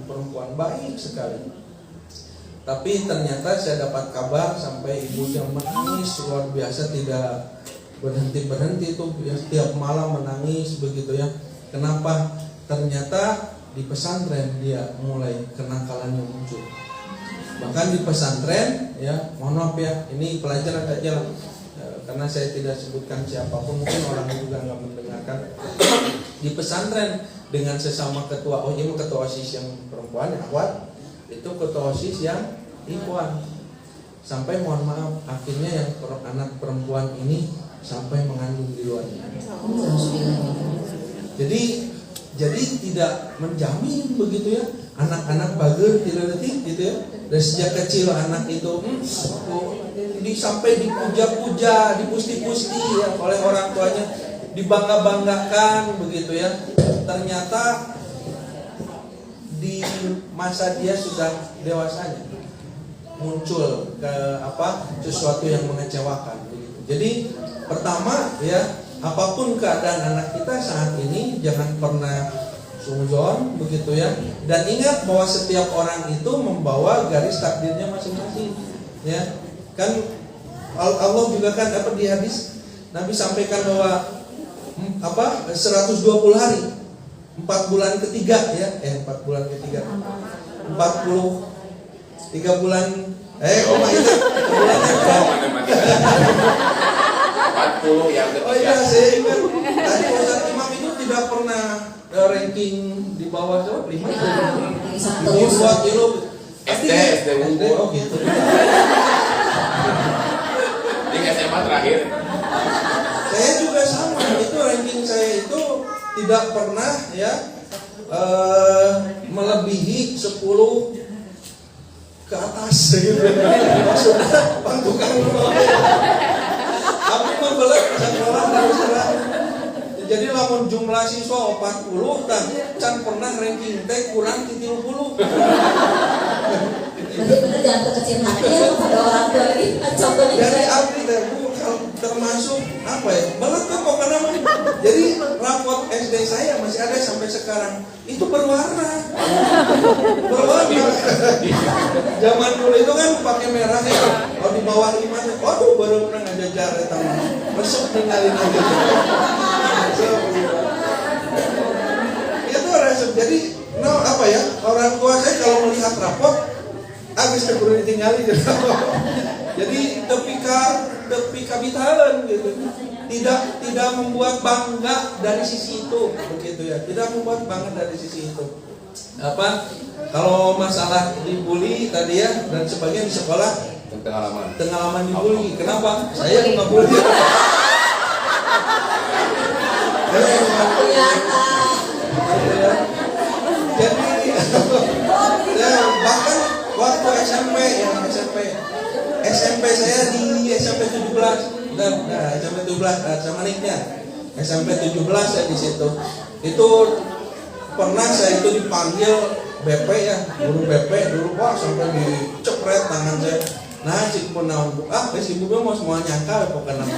baik sekali, tapi ternyata saya dapat kabar sampai ibunya menangis luar biasa, tidak berhenti itu ya, setiap malam menangis begitu ya. Kenapa? Ternyata di pesantren dia mulai kenakalannya muncul. Bahkan di pesantren ya, mohon maaf ya, ini pelajaran aja lah, karena saya tidak sebutkan siapapun, mungkin orang juga nggak mendengarkan. Di pesantren dengan sesama ketua OSIS yang perempuan ya, akhwat, itu ketua OSIS yang ikhwan. Sampai mohon maaf, akhirnya yang anak perempuan ini sampai mengandung di luar. Jadi tidak menjamin begitu ya, anak-anak bager tidak detik gitu ya. Dan sejak kecil anak itu sampai dipuja-puja, dipusti-pusti ya oleh orang tuanya, dibangga-banggakan begitu ya. Ternyata di masa dia sudah dewasanya muncul sesuatu yang mengecewakan begitu. Jadi pertama ya, apapun keadaan anak kita saat ini, jangan pernah suzon begitu ya. Dan ingat bahwa setiap orang itu membawa garis takdirnya masing-masing ya. Kan Allah juga kan di hadis Nabi sampaikan bahwa 120 hari 4 bulan ketiga ya, 4 bulan ketiga 3 bulan itu bulan yang ketiga. Oh iya, saya ingat tadi Ustaz Imam itu tidak pernah ranking di bawah 5 kilo. SD oh gitu. Di SMA terakhir. Saya juga sama, itu ranking saya itu tidak pernah ya melebihi 10 ke atas gitu. Maksudnya pangkukan aku membelat sekolah dari sekolah. Jadi lamun jumlah siswa 40 dan can pernah ranking teh kurang di 30. Berarti benar jangan kekecil hati ya kepada orang tua ini. Contohnya dari abdi teh termasuk apa ya? Belat kan pokoknya. Jadi rapot SD saya masih ada sampai sekarang. Itu berwarna. Zaman dulu itu kan pakai merah ya. Kalau di bawah 5, waduh baru pernah ngajajar eta mah. Besok ninggalin aja. Itu resep. Jadi orang tua saya kalau melihat rapot habis keburu ditinggalin gitu. Jadi tepi kabitalan gitu. Tidak membuat bangga dari sisi itu begitu ya. Tidak membuat bangga dari sisi itu. Kalau masalah dibully tadi ya dan sebagian di sekolah pengalaman dibully. Kenapa? Saya nggak bully. SMP ya, SMP saya di SMP 17. Nah, SMP 17 sama niknya. SMP 17 saya di situ. Itu pernah saya itu dipanggil BP ya, guru BP dulu Pak sampai dicepret tangan saya. Nah, cik pun naon si ibu mau semua nyangka pokoknya nama.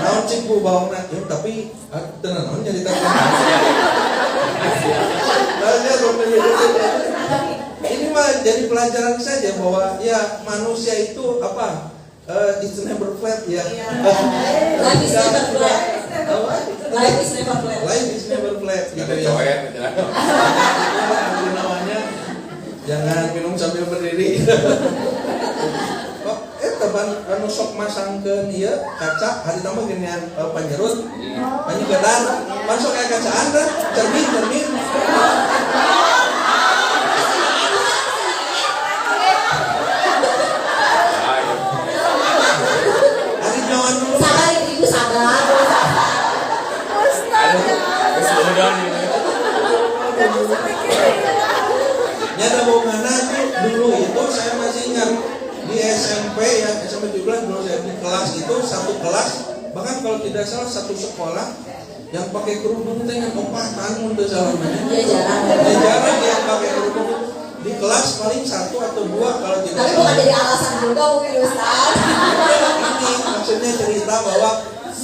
Naon cik bu bawang ya, tapi tenan nyarita. Ini mah jadi pelajaran saja bahwa ya manusia itu apa? It's never flat ya. Life is never flat. Life is never flat. Life is never flat. Gitu Ada ya. coet, Itu namanya jangan minum sambil berdiri. Kok teman anu sok masangkeun ieu kaca hari tambah geunian panjerut. Panjeukeun masuk aya kacaan teh cermin. Hari nyawan dulu. Sabar ibu sabar. Nyata bagaimana dulu itu saya masih ingat di SMP ya SMP 17 dulu saya di kelas itu satu kelas bahkan kalau tidak salah satu sekolah yang pakai kerudung dengan opatan untuk salamanya. Jarang yang pakai kerudung di kelas paling satu atau dua kalau tidak Tapi salah. bukan jadi alasan juga mungkin Ustaz. Ini maksudnya cerita bahwa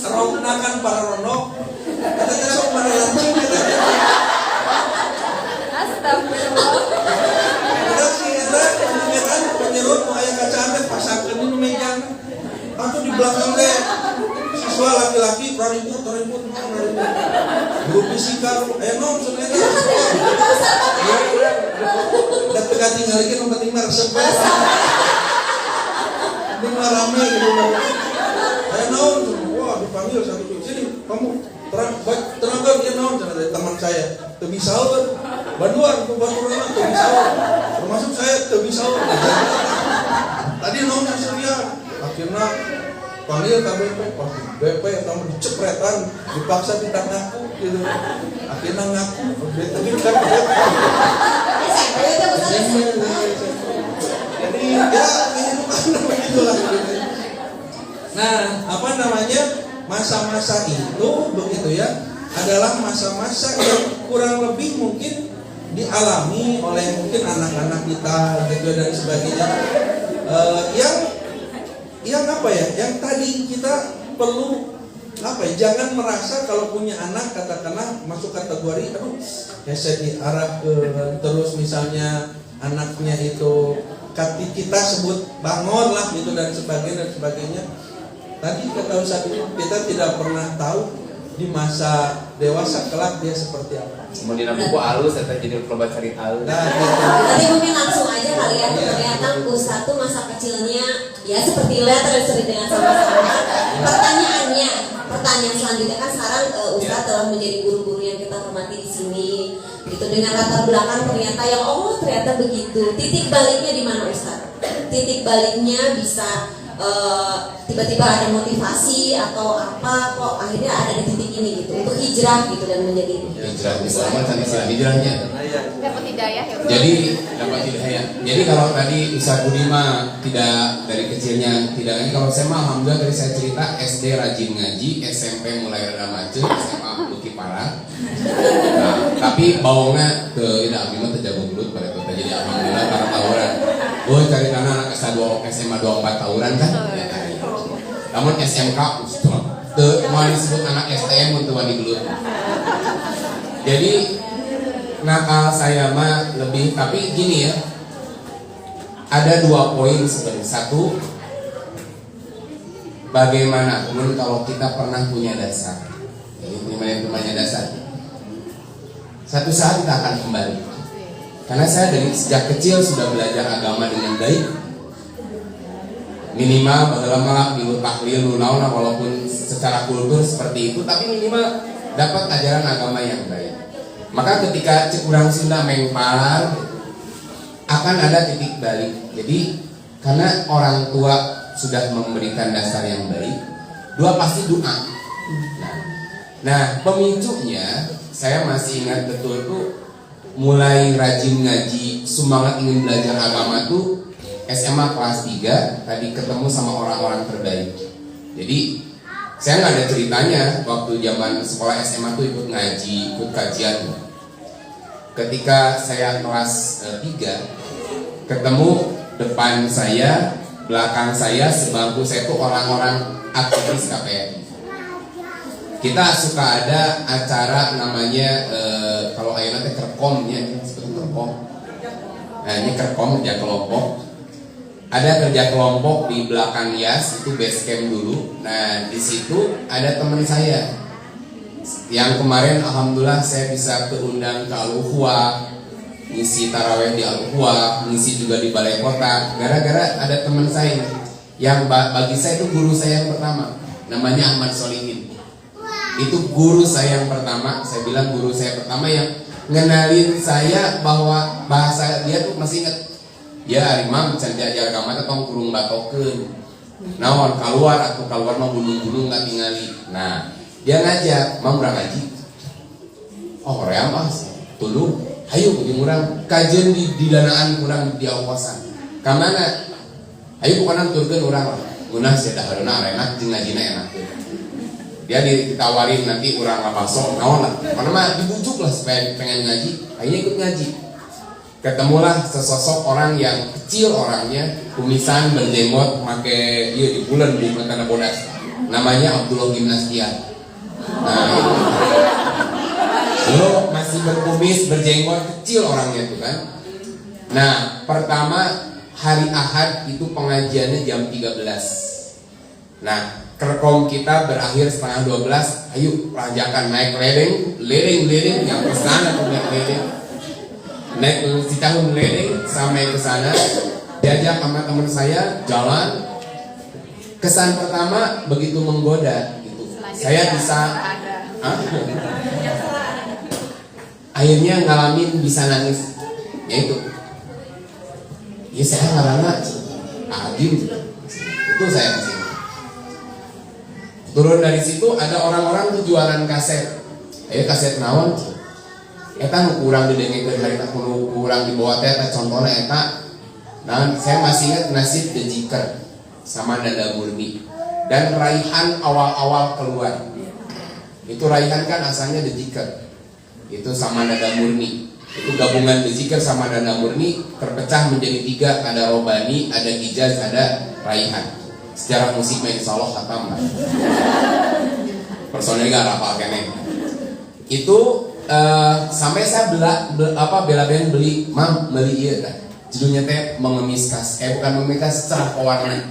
rona kan para ronok katanya sok pada lancing katanya. Ada si Enda penyetan penyerut mau ayah kacaan teh pasangkeun di meja. Atau di belakang teh siswa laki-laki ribut. Guru fisika nom sebenarnya. Dan teka tinggalikeun nu penting mah resep. Ini mah rame gitu. Nom wah dipanggil satu sini kamu terangkan dia naon dari teman saya teu bisa bantuan untuk baturan teu bisa termasuk saya teu bisa tadi naon surya akhirnya panggil KBP pas BP atau dicepretan dipaksa tidak ngaku gitu akhirnya ngaku tadi kan jadi ya kehidupan begitulah gitu. Nah apa namanya masa-masa itu begitu ya adalah masa-masa yang kurang lebih mungkin dialami oleh mungkin anak-anak kita gitu dan sebagainya yang apa ya yang tadi kita perlu apa ya jangan merasa kalau punya anak katakanlah masuk kategori aduh ya saya diarah ke terus misalnya anaknya itu kita sebut bangor lah gitu dan sebagainya. Tadi kata Ustaz itu kita tidak pernah tahu di masa dewasa kelak dia seperti apa. Kemudian buku alus atau jadi pelobat cari alus. Nah, gitu. Tapi mungkin langsung aja kali ya ternyata Ustaz tuh masa kecilnya ya seperti lihat sering dengan sama-sama. Pertanyaan selanjutnya kan sekarang Ustaz telah menjadi guru-guru yang kita hormati di sini. Gitu dengan latar belakang ternyata yang ternyata begitu. Titik baliknya di mana Ustaz? Titik baliknya bisa tiba-tiba ada motivasi atau apa kok akhirnya ada di titik ini gitu untuk hijrah gitu dan menjadi Hijrah Islam kan istilah hijrahnya. Dapat hidayah ya. Jadi dapat hidayah. Jadi kalau tadi Ustaz Budi mah tidak dari kecilnya tidak ini kalau saya mah alhamdulillah dari saya cerita SD rajin ngaji, SMP mulai rada macet, SMA bukti parah. Nah, tapi baunya ke ini abi mah terjaga gelut pada kota jadi alhamdulillah para tawuran. Gue cari tanah anak SMA 24 tawuran kan. Ya, namun SMK mau disebut anak STM untuk wadi gelut. Jadi nakal saya mah lebih tapi gini ya. Ada 2 poin sebenarnya. Satu, bagaimana kemudian kalau kita pernah punya dasar. Ini punya dasar. Satu saat kita akan kembali. Karena saya dari sejak kecil sudah belajar agama dengan baik. Minimal bagaimana milu tahlil naon walaupun secara kultur seperti itu tapi minimal dapat ajaran agama yang baik. Maka ketika kurang Sunda mengpar akan ada titik balik. Jadi karena orang tua sudah memberikan dasar yang baik, 2 pasti doa. Nah pemicunya saya masih ingat betul tuh mulai rajin ngaji, semangat ingin belajar agama tuh SMA kelas 3 tadi ketemu sama orang-orang terbaik. Jadi saya nggak ada ceritanya waktu zaman sekolah SMA tuh ikut ngaji, ikut kajian. Ketika saya kelas 3 ketemu depan saya, belakang saya, sebangku saya tuh orang-orang aktivis KPRI. Kita suka ada acara namanya kalau ayeuna teh kerkom ya, seperti kerkom. Nah, ini kerkom kerja kelompok. Ada kerja kelompok di belakang Yas, itu base camp dulu. Nah, di situ ada teman saya yang kemarin alhamdulillah saya bisa keundang ke Al-Ukhwah, ngisi taraweh di Al-Ukhwah, ngisi juga di Balai Kota. Gara-gara ada teman saya yang bagi saya itu guru saya yang pertama, namanya Ahmad Solihin. Itu guru saya yang pertama, saya bilang guru saya pertama yang ngenalin saya bahwa bahasa dia tuh masih inget. Ya, Imam can diajar agama teh tong kurung batokeun. Naon keluar atau keluar mah gunung-gunung nggak tinggali. Nah, dia ngajak, "Mam urang ngaji." Oh, hoream ah, tuluy. Hayu jeung urang kajian di danaan urang di Al-Qasan. Ka mana? Hayu pokona turkeun urang. Munah sia dahareuna enak jeung ngajina enak. Dia ditawarin nanti urang ngabaso, naon lah. Mana mah dibujuk lah supaya pengen ngaji. Akhirnya ikut ngaji. Ketemulah sesosok orang yang kecil orangnya, kumisan, berjenggot, pakai di bulan di mata bodas. Namanya Abdullah Gimnastian. Nah, lo masih berkumis, berjenggot, kecil orangnya tuh kan. Nah, pertama hari Ahad itu pengajiannya jam 13. Nah, kerkom kita berakhir setengah 12. Ayo rajakan naik lereng yang kesana tuh naik lereng. Naik si tahun lereng sampai ke sana, diajak sama teman saya jalan. Kesan pertama begitu menggoda gitu. Saya bisa akhirnya ngalamin bisa nangis. Yaitu ya saya ngarana agim. Itu saya kesini. Turun dari situ ada orang-orang tuh jualan kaset. Ayo kaset naon? Eta kurang didengekeun harita kurang dibawa teh eta contohna eta. Nah, saya masih ingat nasib The Jiker sama Nada Murni dan Raihan awal-awal keluar. Itu Raihan kan asalnya The Jiker. Itu sama Nada Murni. Itu gabungan The Jiker sama Nada Murni terpecah menjadi 3, ada Robani, ada Hijaz, ada Raihan. Secara musik main insyaallah khatam lah. Personelnya gak rapal keneh. Itu sampai saya bela-belain beli ieu teh. Judulnya teh mengemis kas. Bukan mengemis kas, cerah pewarna.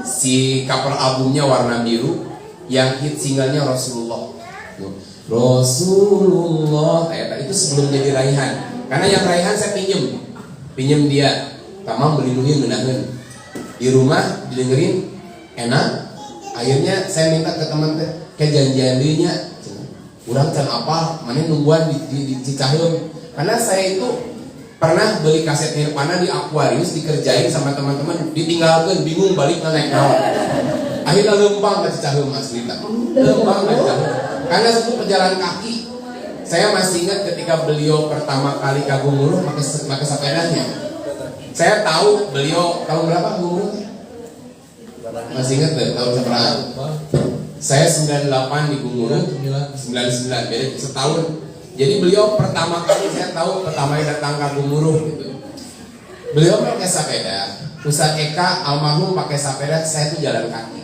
Si cover albumnya warna biru, yang hit singlenya Rasulullah. Rasulullah. Itu sebelum jadi Raihan. Karena yang Raihan saya pinjem dia. Tamam beli nuhun ngeunaheun. Di rumah didengerin enak. Akhirnya saya minta ke teman teh, kayak janjian dirinya. Urang can apa, mana nungguan di Cicaheum. Karena saya itu pernah beli kaset Nirvana di Aquarius, dikerjain sama teman-teman, ditinggalkan, bingung balik naik naon. Akhirnya lempang ke Cicaheum asli tak. Lempang ke Cicaheum. Karena itu pejalan kaki. Saya masih ingat ketika beliau pertama kali ke Gumuruh pakai sepedanya. Saya tahu beliau tahun berapa Gumuruh? Masih ingat dari tahun berapa? Saya 98 di Gumuruh, 99 beda setahun. Jadi beliau pertama kali saya tahu pertama datang ke Gumuruh gitu. Beliau pakai sepeda. Ustaz Eka almarhum pakai sepeda, saya tuh jalan kaki.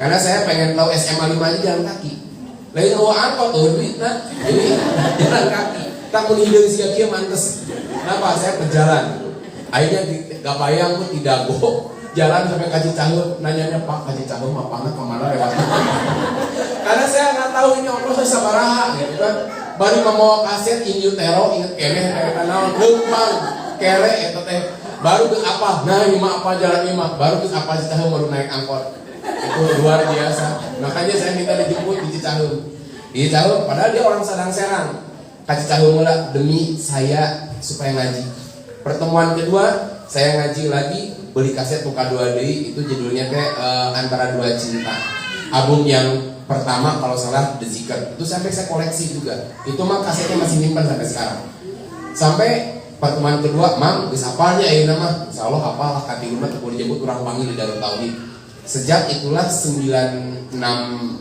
Karena saya pengen tahu SMA 5 aja jalan kaki. Lain angkot tuh duit nah. Jadi jalan kaki. Tak menghidung si kaki mantes. Kenapa saya berjalan? Akhirnya gak bayang pun tidak go. Jalan sampai ke Cicaheum, nanyanya Pak ke Cicaheum apa kemana lewat? Karena saya nggak tahu ini Allah saya sabaraha, gitu kan? Baru membawa kaset In Utero, inget keneh kayak naon, lempang, kere, itu teh. Baru ke apa? Nah ini mah apa jalan ini mah? Baru ke apa Cicaheum baru naik angkot. Itu luar biasa. Makanya saya minta dijemput di Cicaheum. Di Cicaheum, padahal dia orang Sadang-Serang. Ke Cicaheum lah demi saya supaya ngaji. Pertemuan kedua saya ngaji lagi. Beli kaset Muka 2D itu judulnya kayak Antara Dua Cinta. Album yang pertama kalau salah The Zikr. Itu sampai saya koleksi juga. Itu mah kasetnya masih nyimpan sampai sekarang. Sampai pertemuan kedua, Mang, geus hafalnya ayeuna mah. Insyaallah hafal lah katiluna teu kudu disebut urang panggil di Darut Tauhid. Sejak itulah 96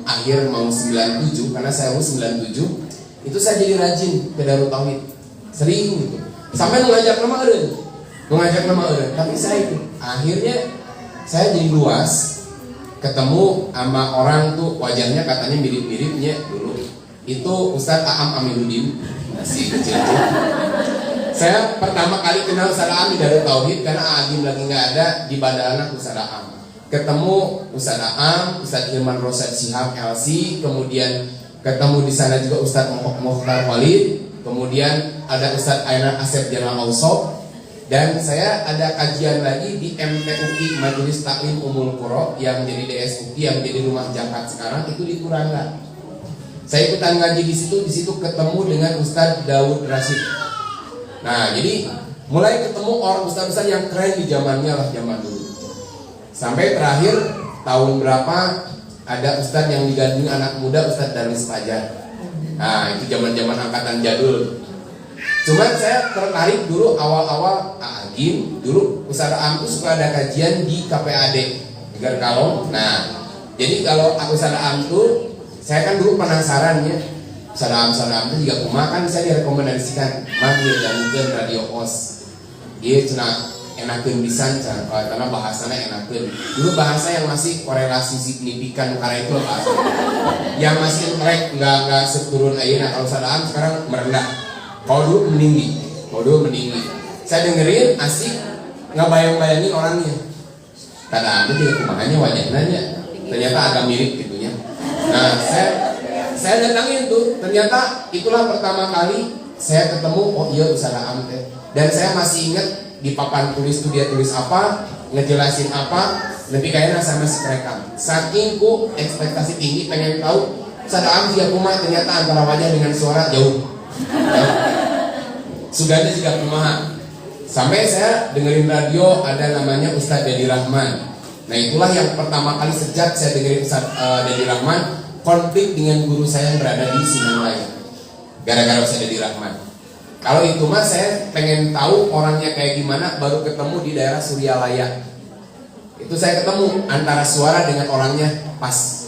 akhir mau 97, karena saya lulus 97, itu saya jadi rajin ke Darut Tauhid. Sering gitu. Sampai ngajak nama eureun. Tapi saya itu akhirnya saya jadi luas, ketemu sama orang tuh wajahnya katanya mirip-miripnya dulu. Itu Ustadz Aam Amiruddin, masih kecil. Saya pertama kali kenal Ustadz Aam di Darut Tauhid karena Agim lagi nggak ada di Badalana Ustadz Aam. Ketemu Ustadz Aam, Ustadz Hilman Rosad Shihab LC, kemudian ketemu di sana juga Ustadz Mokhtar Walid, kemudian ada Ustadz Ainar Asep Jalal Ausop, dan saya ada kajian lagi di MTUI Majelis Taklim Umul Qura yang jadi DSUI yang jadi rumah zakat sekarang itu di Turangga. Saya ikutan ngaji di situ ketemu dengan Ustadz Daud Rashid. Nah, jadi mulai ketemu orang ustadz-ustadz yang keren di zamannya lah, zaman dulu. Sampai terakhir tahun berapa ada ustadz yang digandeng anak muda, Ustadz Darwis Fajar. Nah, itu zaman-zaman angkatan jadul. Cuman saya tertarik dulu awal-awal Agim, dulu Ustadz Aam itu suka ada kajian di KPAD Gegar Kalong. Nah, jadi kalau Ustadz Aam tuh saya kan dulu penasaran ya. Ustadz Aam itu juga kumaha kan saya direkomendasikan manggil dan mungkin radio os. Dia cenah enakeun pisan karena bahasanya enakeun. Dulu bahasa yang masih korelasi signifikan karena itu bahasa yang masih melek nggak seturun ayeuna. Kalau Ustadz Aam sekarang merendah. Kalau dulu meninggi. Saya dengerin asik, nggak bayang-bayangin orangnya. Ustadz Aam itu juga kumahanya wajahnya ternyata agak mirip gitunya. Nah, saya datangin tuh, ternyata itulah pertama kali saya ketemu, oh iya Ustadz Aam teh. Dan saya masih ingat di papan tulis tuh dia tulis apa, ngejelasin apa, lebih kayaknya saya masih kerekam. Saking ku ekspektasi tinggi pengen tahu Ustadz Aam dia kumaha, ternyata antara wajah dengan suara jauh. Suganda juga kumaha. Sampai saya dengerin radio ada namanya Ustadz Dedi Rahman. Nah itulah yang pertama kali sejak saya dengerin Ustadz Dedi Rahman konflik dengan guru saya yang berada di Sinanglaya. Gara-gara Ustadz Dedi Rahman. Kalau itu mah saya pengen tahu orangnya kayak gimana baru ketemu di daerah Suryalaya. Itu saya ketemu antara suara dengan orangnya pas.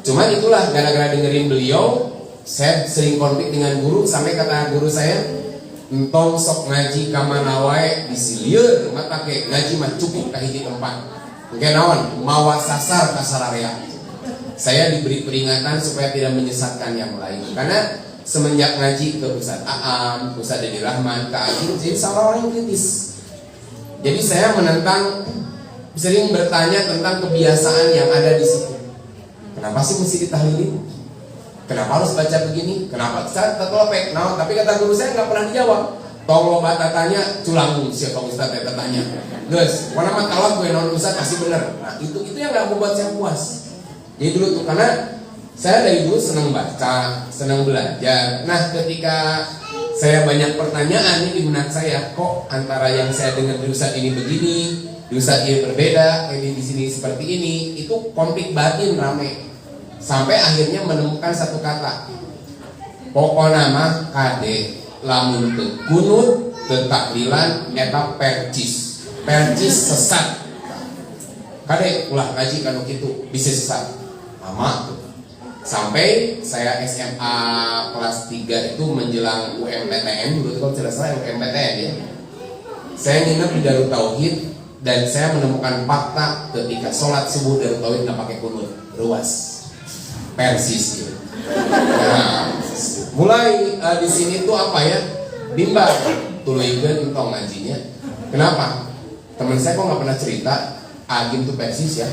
Cuman itulah gara-gara dengerin beliau, saya sering konflik dengan guru sampai kata guru saya, entong sok ngaji ka mana wae disilieur mata ke ngaji mah cukup ka hiji tempat. Engke naon? Mawa sasar ka sararea. Saya diberi peringatan supaya tidak menyesatkan yang lain. Karena semenjak ngaji ke Ustadz Aam, Ustadz Dedi Rahman, ke Agim, jadi salah orang yang kritis. Jadi saya menentang, sering bertanya tentang kebiasaan yang ada di situ. Kenapa sih mesti ditahlilin? Kenapa harus baca begini? Kenapa? Saya tertolopek. Nah, tapi kata guru saya nggak pernah dijawab. Tolong bata tanya, culang siapa Ustadz yang tanya. Guys, mana mah kalau gue non Ustadz pasti benar. Nah itu yang nggak membuat saya puas. Jadi dulu tuh karena saya dari dulu senang baca, senang belajar. Nah ketika saya banyak pertanyaan ini di benak saya, kok antara yang saya dengar di Ustadz ini begini, di Ustadz ini berbeda, ini di sini seperti ini, itu konflik batin rame. Sampai akhirnya menemukan satu kata, pokoknya mah kade lamun teu kunut teu taklilan eta percis sesat. Kade ulah ngaji kanu kitu bisa sesat. Lama tuh. Sampai saya SMA kelas 3 itu menjelang UMPTN dulu kalau tidak salah UMPTN ya. Saya nginep di Darut Tauhid dan saya menemukan fakta ketika sholat subuh Darut Tauhid nggak pakai kunut, ruas, persis gitu. Nah, mulai di sini tuh apa ya? Bimbang, tuluikeun entong ngajinya. Kenapa? Teman saya kok nggak pernah cerita Agim tuh persis ya.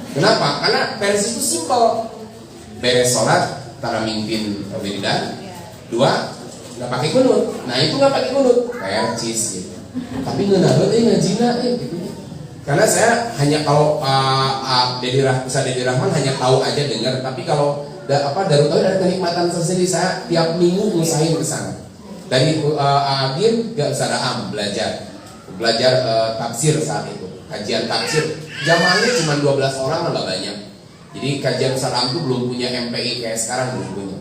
Kenapa? Karena persis itu simpel. Beres sholat, tara mimpin wiridan. 2, nggak pakai kunut. Nah itu nggak pakai kunut, persis gitu. Tapi ngeunahkeun ngajina gitu. Karena saya hanya kalau Ustadz Dedi Rahman hanya tahu aja dengar. Tapi kalau Darut Tauhid ada kenikmatan tersendiri. Saya tiap minggu ngusahain ke sana. Dari Agim ke Ustadz Aam belajar tafsir saat itu. Kajian tafsir jamaahnya cuma 12 orang, nggak banyak. Jadi kajian Ustadz Aam itu belum punya MPI kayak sekarang, belum punya.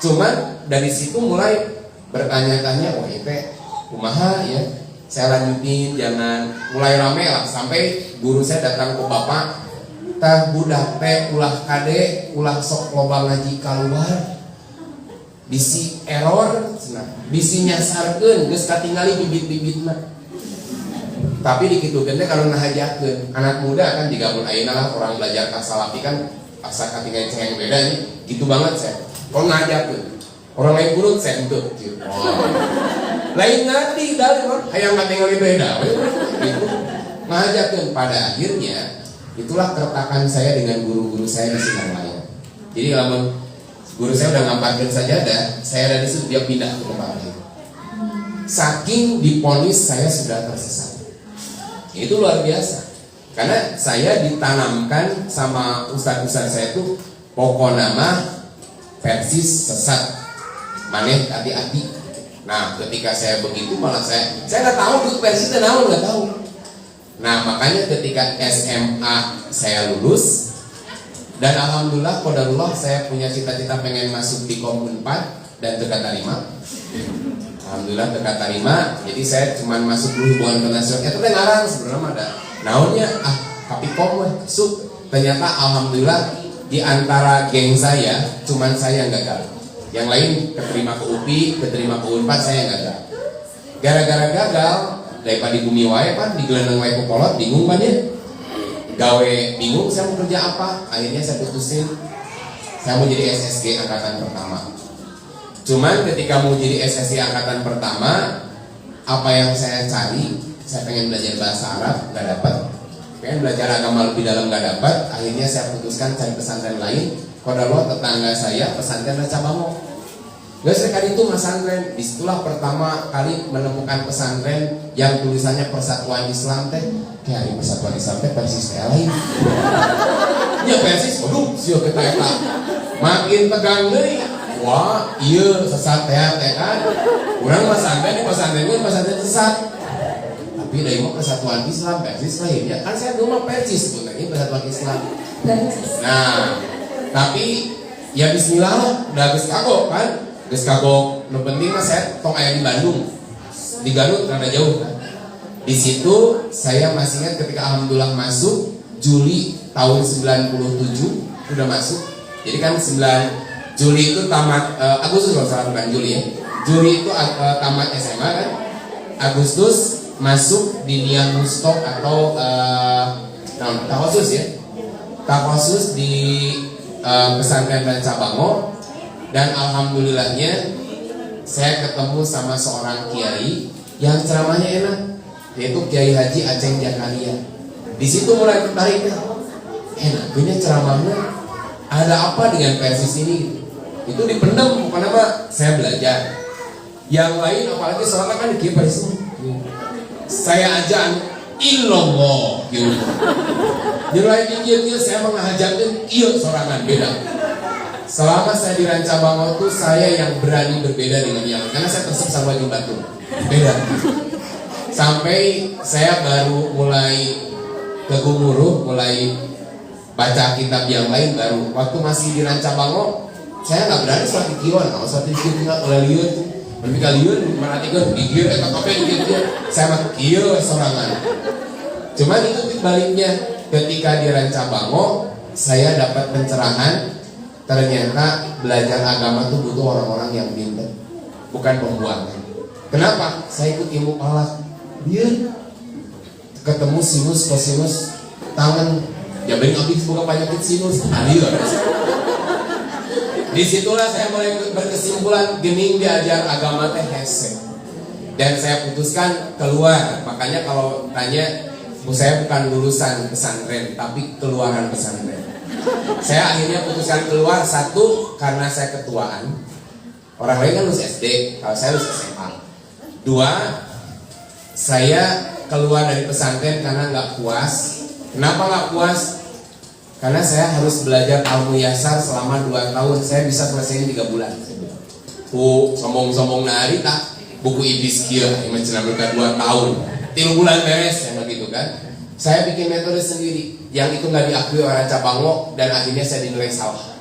Cuman dari situ mulai bertanya-tanya, wah itu kumaha ya. Saya lanjutin, jangan mulai rame lah sampai guru saya datang ke bapak, tah budak teh ulah kade, ulah sok loba ngaji keluar, bisi error, bisi nyasarkeun, geus katingali bibit-bibitna. Tapi dikitukeun teh kalau ngahajakeun anak muda kan digabung ayeuna lah orang belajar kasalafi kan asa katingali cengeng beda nih, gitu banget saya. Kalau ngahajakeun orang lain guru saya henteu kieu. Lain ngerti dari hayang katingali beda gitu. Ngahajakeun pada akhirnya itulah keretakan saya dengan guru-guru saya di Sinang Laya. Jadi kalau guru saya udah ngampatkan sajadah, saya ada di situ, dia pindah ke tempat lain. Saking diponis saya sudah tersesat. Itu luar biasa. Karena saya ditanamkan sama ustaz-ustaz saya itu pokoknya mah persis sesat. Maneh hati-hati. Nah, ketika saya begitu malah saya nggak tahu itu persis dan nggak tahu. Nah, makanya ketika SMA saya lulus dan alhamdulillah qadarullah saya punya cita-cita pengen masuk di Kom 4 dan teka tarima. Alhamdulillah teka tarima. Jadi saya cuma masuk dulu hubungan internasional. Itu teh ngarang sebenarnya ada. Naonnya tapi Kom masuk. Ternyata alhamdulillah di antara geng saya cuman saya yang gagal. Yang lain keterima ke UPI, keterima ke UNPAD, saya yang gagal. Gara-gara gagal daripada di bumi wae pan digelandang wae ku kolot bingung pan ya. Gawe bingung saya mau kerja apa? Akhirnya saya putusin saya mau jadi SSG angkatan pertama. Cuman ketika mau jadi SSG angkatan pertama, apa yang saya cari, saya pengen belajar bahasa Arab, gak dapat. Pengen belajar agama lebih dalam, gak dapat. Akhirnya saya putuskan cari pesantren lain. Qadarullah tetangga saya pesantren Raca Bango. Gak sekali itu pesantren. Disitulah pertama kali menemukan pesantren yang tulisannya Persatuan Islam teh. Kayak Persatuan Islam teh persis kayak lain. Ya persis, waduh, sio kita eta. Makin tegang deui. Wah, iya sesat teh kan. Urang pesantren di pesantren sesat. Tapi dari mau Persatuan Islam persis lain ya. Kan saya dulu mah persis sebenarnya Persatuan Islam. Nah, tapi ya bismillah lah, udah geus kagok kan. Geus kagok, nu penting mah saya tong aya di Bandung. Di Garut rada jauh kan. Di situ saya masih ingat ketika alhamdulillah masuk Juli tahun 97 udah masuk. Jadi kan 9 Juli itu tamat Agustus kalau salah bukan Juli ya. Juli itu tamat SMA kan. Agustus masuk di Niang Mustok atau Takhusus ya. Takhusus di pesantren Raca Bango. Dan alhamdulillahnya saya ketemu sama seorang kiai yang ceramahnya enak, yaitu Kiai Haji Aceng Jakaria. Di situ mulai tertarik, enaknya ceramahnya ada apa dengan persis ini? Itu dipendam, bukan apa? Saya belajar. Yang lain apalagi soalnya kan di persis. Saya ajan illallah gitu. Jadi dia saya mengajarkan iya sorangan beda. Selama saya di Raca Bango itu saya yang berani berbeda dengan yang lain karena saya tersebut sama wajib batu beda. Sampai saya baru mulai kegumuruh, mulai baca kitab yang lain baru. Waktu masih di Raca Bango saya nggak berani suatu kion, kalau suatu kion nggak oleh liun, lebih kalian merhatikan gigir, apa gitu. Saya mah kion sorangan. Cuman itu baliknya ketika di Raca Bango saya dapat pencerahan. Ternyata belajar agama itu butuh orang-orang yang pintar, bukan pembuangan. Kenapa? Saya ikut ilmu falak. Biar ketemu sinus, kosinus, tangan. Ya bening abis buka penyakit sinus. Alir. Disitulah saya mulai berkesimpulan gening diajar agama teh hese. Dan saya putuskan keluar. Makanya kalau tanya, saya bukan lulusan pesantren, tapi keluaran pesantren. Saya akhirnya putuskan keluar, satu karena saya ketuaan. Orang lain kan lulus SD, kalau saya lulus SMA. Dua, saya keluar dari pesantren karena nggak puas. Kenapa nggak puas? Karena saya harus belajar ilmu yasar selama 2 tahun. Saya bisa selesaiin 3 bulan. Sombong-sombong nari tak buku iblis kia, yang menceritakan 2 tahun. 3 bulan beres, yang begitu kan. Saya bikin metode sendiri yang itu nggak diakui oleh Raca Bango dan akhirnya saya dinilai salah.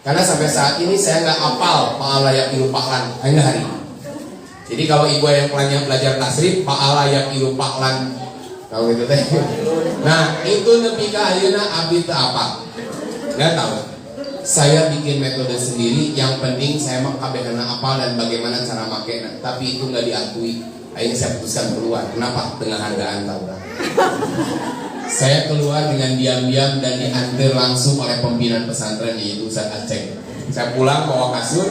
Karena sampai saat ini saya nggak hafal ma'alayak ilupahan hingga hari ini. Jadi kalau ibu yang pelanya belajar tasrif, paala yang ilu paklan, tahu gitu teh. Nah itu nepi ka ayeuna abdi teu apa? Nggak tahu. Saya bikin metode sendiri, yang penting saya mah kabehana apal dan bagaimana cara makainya. Tapi itu nggak diakui. Akhirnya saya putuskan keluar. Kenapa? Tengah hargaan tahu kan? Saya keluar dengan diam-diam dan diantar langsung oleh pimpinan pesantren yaitu Ustaz Aceh. Saya pulang bawa kasur.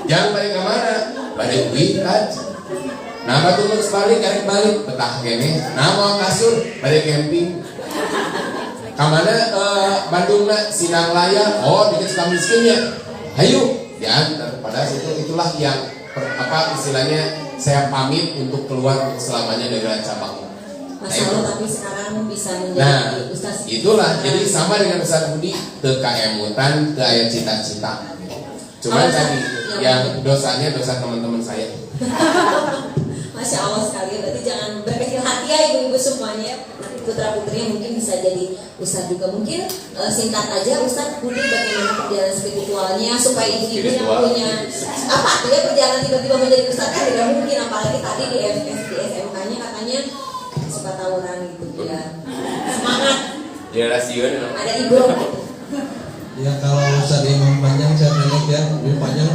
Jangan balik kemana? Balik Witaj. Nah batu terus balik petah kene. Nah bawa kasur balik camping. Kamana Bandung na Sinang Laya. Oh dikit suka miskin ya. Hayu diantar. Padahal itulah yang istilahnya saya pamit untuk keluar selamanya dari cabang. Masya Allah, tapi sekarang bisa menjadi Ustaz. Itulah, jadi sama dengan Ustaz Budi, ke keemutan, ke ayat cita-cita. Cuma tadi yang dosanya dosa teman-teman saya. Masya Allah sekali, berarti jangan berkecil hati ya ibu-ibu semuanya. Nanti putra-putrinya mungkin bisa jadi Ustaz juga. Mungkin singkat aja Ustaz Budi bagaimana perjalanan spiritualnya supaya ibu-ibu yang punya apa tuh ya perjalanan tiba-tiba menjadi Ustaz kan tidak mungkin, apalagi tadi di SMK-nya katanya suka tawuran gitu ya. Semangat. Ya rasion. Ada ibu. Ya kalau Ustaz Imam panjang saya pendek ya, lebih panjang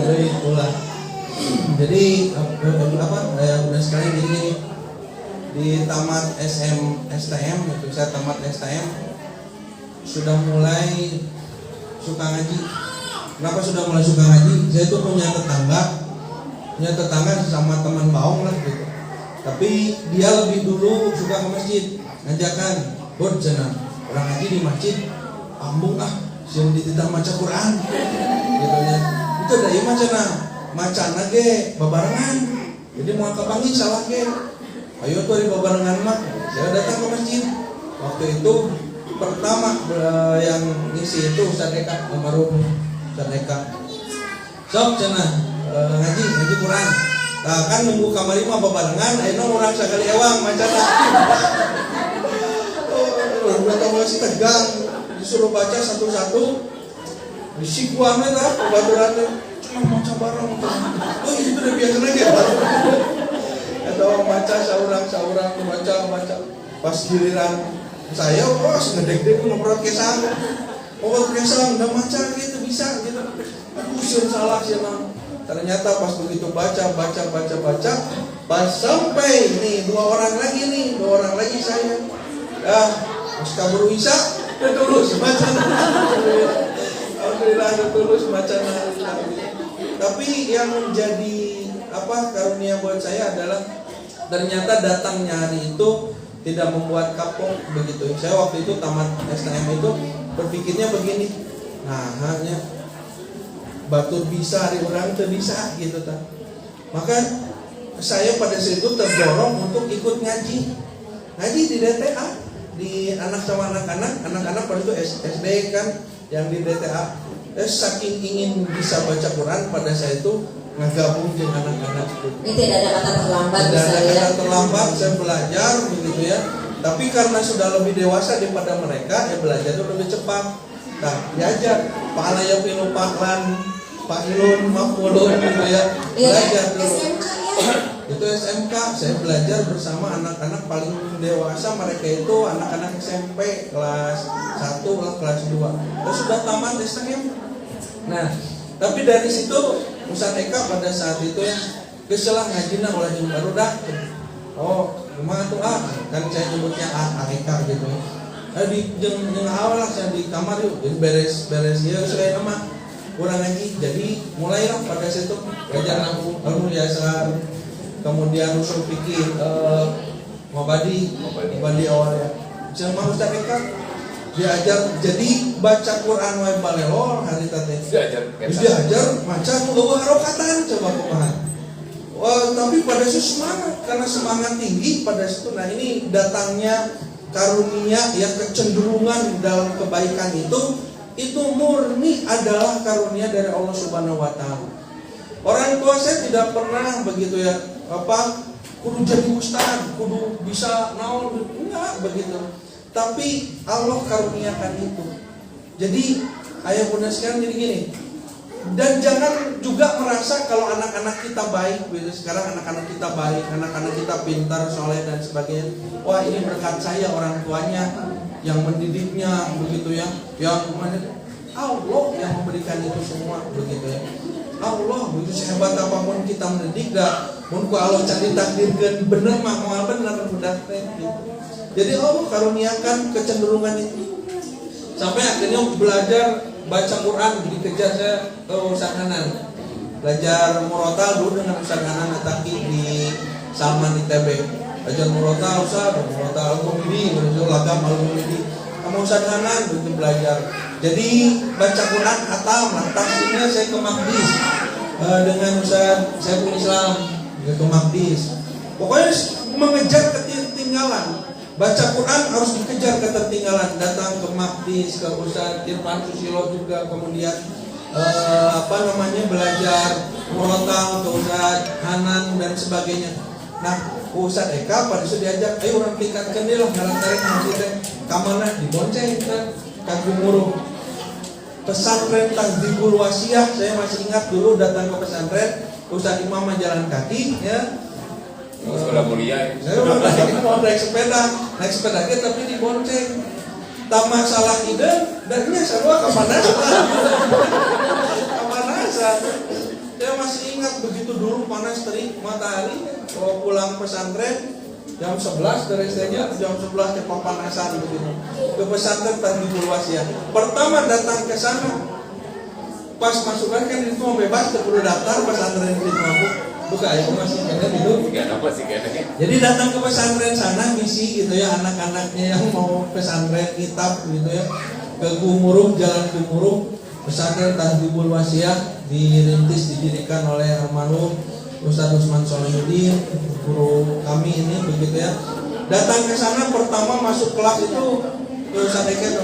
dari itulah. Jadi benar sekali gini, di tamat STM itu saya tamat STM sudah mulai suka ngaji. Kenapa sudah mulai suka ngaji? Saya itu punya tetangga sama teman baung lah gitu. Tapi dia lebih dulu suka ke masjid, ngajakan, "Bud, cenah, orang ngaji di masjid, ambung siang dititah maca Quran." Gitu ya. Itu da ieu mah cenah, macana ge babarengan. Jadi mau kepanggil salah ge. Ayo tuh di babarengan mah. Saya datang ke masjid. Waktu itu pertama yang ngisi itu Ustaz Eka almarhum Ustaz Eka. Sok cenah ngaji Quran. Nah kan nunggu kamar mah babarengan, ayeuna urang sakali ewang macana. Udah tahu masih tegang, disuruh baca satu-satu. Bisikuan eta babaturan cuma maca bareng. Oh itu udah biasa lagi ya. Atau baca saurang baca. Pas giliran saya ngedek-dek ngobrol kesang. Udah maca gitu bisa gitu. Aduh sieun salah sih emang. Ternyata pas begitu baca, pas sampai nih dua orang lagi saya, pas kabur Isa, udah tulus baca, alhamdulillah udah tulus baca. Tapi yang menjadi karunia buat saya adalah ternyata datangnya hari itu tidak membuat kapok begitu. Saya waktu itu tamat STM itu berpikirnya begini, hanya batur bisa, hari orang itu bisa gitu kan. Maka saya pada saat itu terdorong untuk ikut ngaji di DTA, di anak sama anak-anak pada itu SD kan yang di DTA. Saking ingin bisa baca Quran pada saya itu ngagabung dengan anak-anak itu. Ini tidak ada kata terlambat. Tidak ada kata terlambat, saya belajar begitu ya. Tapi karena sudah lebih dewasa daripada mereka, ya belajar itu lebih cepat. Nah, diajar Pak Alaya Pinu Paklan, Pak Ilun, Mafulun gitu ya. Belajar dulu. SMK ya. Itu SMK, saya belajar bersama anak-anak paling dewasa. Mereka itu anak-anak SMP kelas 1 lah, kelas 2. Terus sudah tamat STM. Nah, tapi dari situ Ustaz Eka pada saat itu ya keselah ngaji oleh yang baru dah. Oh, gimana tuh kan saya nyebutnya Eka gitu. Di jeung awal lah saya di kamar yuk, beres dia saya nama kurang ngaji. Jadi mulailah pada situ belajar Al-Muyassar, kemudian usul fikih, Mubadi awalnya. Sama Ustaz Eka diajar jadi baca Quran wae balelor hari tadi. Diajar maca nu eueuh harokatan coba kumaha. Wah, tapi pada situ semangat karena semangat tinggi pada situ. Nah, ini datangnya karunia yang kecenderungan dalam kebaikan itu murni adalah karunia dari Allah Subhanahu wa taala. Orang tua saya tidak pernah begitu ya, kudu jadi ustaz, kudu bisa naon, enggak begitu. Tapi Allah karuniakan itu. Jadi ayah bunda sekalian jadi gini, Dan jangan juga merasa kalau anak-anak kita baik, sekarang anak-anak kita baik, anak-anak kita pintar, soleh dan sebagainya. Wah, ini berkat saya orang tuanya yang mendidiknya begitu ya, Allah yang memberikan itu semua begitu ya. Allah begitu sehebat apapun kita mendidik dah, mun ku Allah cari takdirkeun bener mah moal bener udah gitu. Jadi Allah karuniakan kecenderungan itu. Sampai akhirnya belajar baca Quran dikejar saya ke Ustaz Hanan. Belajar murotal dulu dengan Ustaz Hanan Ataki di Salman ITB. Belajar murotal Ustaz, murotal al-Qumidi, belajar lagam al-Qumidi. Kamu Ustaz Hanan begitu belajar. Jadi baca Quran hatam lah. Tafsirnya saya ke Makdis dengan Ustaz Saiful Islam ke Makdis. Pokoknya mengejar ketertinggalan. Baca Quran harus dikejar ketertinggalan. Datang ke Makdis, ke Ustaz Irfan Susilo juga, kemudian belajar murotal ke Ustaz Hanan dan sebagainya. Nah, Ustaz Eka pada itu diajak, ayo orang tingkatkan dia lah ngaran-ngaran masjidnya. Kamana dibonceng kan kagum muruh. Pesantren Tahdhibul Wasiyah, saya masih ingat dulu datang ke pesantren Ustaz Imam jalan kaki ya. Sekolah mulia. Saya mau naik sepeda kita tapi dibonceng. Tak masalah ide, darinya sarua kapanasan. Saya masih ingat begitu dulu panas terik matahari. Kalau pulang pesantren jam 11 dari istrinya, jam 11 ke pemanasan begitu. Ke pesantren Tahdhibul Wasiyah. Pertama datang ke sana, pas masukan kan itu mau bebas, perlu daftar pesantren itu mampu. Buka ya, masih kena dulu. Jadi datang ke pesantren sana misi gitu ya, anak-anaknya yang mau pesantren kitab gitu ya. Ke Gumuruh, Jalan Gumuruh, pesantren Tahdhibul Wasiyah dirintis didirikan oleh almarhum Ustaz Usman Solihuddin, guru kami ini begitu ya. Datang ke sana pertama masuk kelas itu Ustaz Eka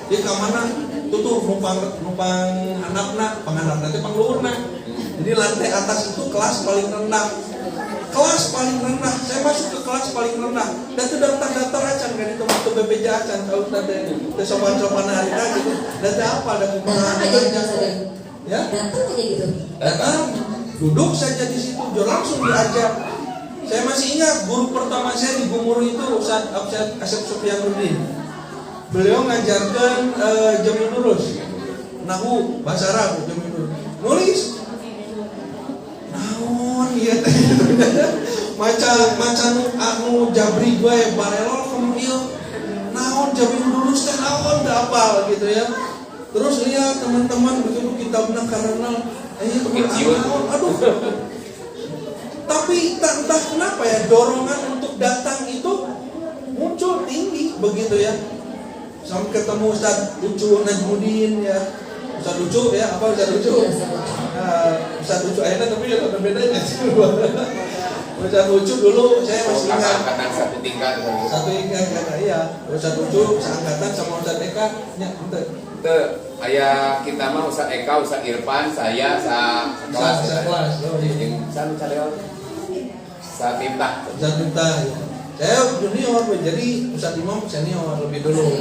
di kamana tutup numpang anakna, panganak nanti pangluhurna. Jadi lantai atas itu kelas paling rendah. Kelas paling rendah. Saya masuk ke kelas paling rendah. Dan itu daftar acan kan itu waktu BPJ acan kalau tadi sopan-sopan hari gitu. Data apa ada Datang aja gitu saja. Ya? Datang aja gitu. Datang, duduk saja di situ, langsung diajar. Saya masih ingat guru pertama saya di Gumuruh itu Ustaz Asep Sufyanuddin. Beliau ngajarkan Jamil Durus, Nahu, bahasa Arab, Jamil Durus. Nulis naon ieu teh maca anu jabri gue barelol kemudian naon Jamil Durus teh naon da apal gitu ya. Terus lihat teman-teman begitu kitabna karena aduh. Tapi entah kenapa ya dorongan untuk datang itu muncul tinggi begitu ya. Sampai ketemu Ustaz Ucu Najmuddin ya. Ustaz Ucu ya, apa Ustaz Ucu? Ustaz Ucu akhirnya tapi ya ada bedanya. Ustaz Ucu dulu saya masih ingat angkatan satu tingkat kata iya. Ustaz Ucu seangkatan sama Ustaz Eka nya henteu. Teu aya kita mah Ustaz Eka, Ustaz Irfan, saya kelas. Jeung salucareol. Satintah. Saya junior, jadi Ustaz Imam senior lebih dulu.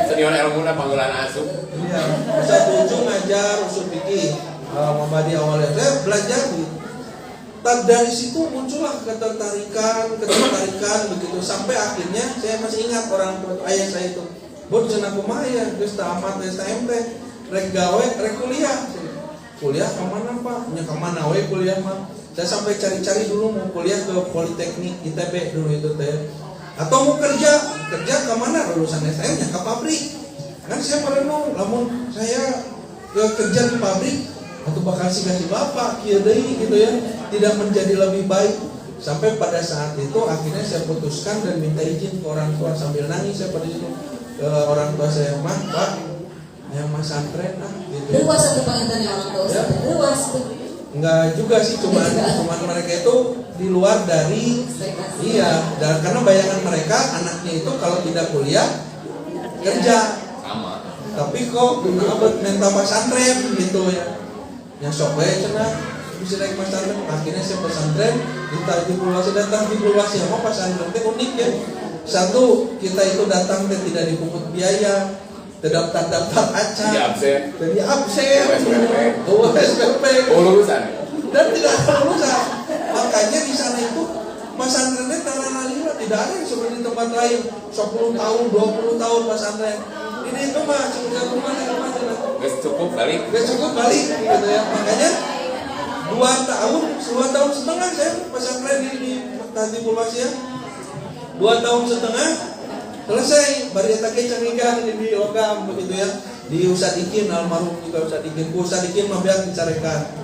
Senior ilmuna panggulana asup. Iya, Ustaz Ucu ngajar usul fikih, mabadi awalnya. Saya belajar gitu. Dari situ muncullah ketertarikan begitu sampai akhirnya saya masih ingat orang tua ayah saya itu. Bud cenah kumaha ya, geus tamat STM teh, rek gawe, rek kuliah. Kuliah kemana Pak? Nya kemana we kuliah mah? Saya sampai cari-cari dulu mau kuliah ke Politeknik ITB dulu itu teh. Atau mau kerja kemana? Lulusan STM nya ke pabrik. Kan saya merenung, lamun saya kerja di pabrik atau bakal kasih bapak kieu deui gitu ya, tidak menjadi lebih baik. Sampai pada saat itu akhirnya saya putuskan dan minta izin ke orang tua sambil nangis saya pada itu ke orang tua saya, "Mak, Pak, yang mas santren gitu." Luas satu pengintannya orang tua ya? Luas tuh. Enggak juga sih, cuman mereka itu di luar dari iya, karena bayangan mereka anaknya itu kalau tidak kuliah kerja. Sama. Tapi kok minta pesantren gitu ya. Yang sok bae cenah bisa naik pesantren. Akhirnya saya pesantren di Tahdhibul Wasiyah. Datang di Tahdhibul Wasiyah pesantren teh unik ya. Satu, kita itu datang dan tidak dipungut biaya. terdaftar acak, Jadi absen. jadi absen, OSPP. OSPP, Lulusan. dan tidak ada lulusan. Makanya di sana itu pesantrennya tanah tidak ada yang seperti di tempat lain 10 tahun, 20 tahun pesantren. Ini itu mah cuma rumah Gak cukup balik. gak cukup balik gitu ya. Makanya 2 tahun setengah saya pesantren di Tatibul Wasiah. 2 tahun setengah selesai barita kecang ikan di logam begitu ya. Di Ustad Ikin almarhum juga Ustad Ikin. Ustad Ikin mah biar dicarekan.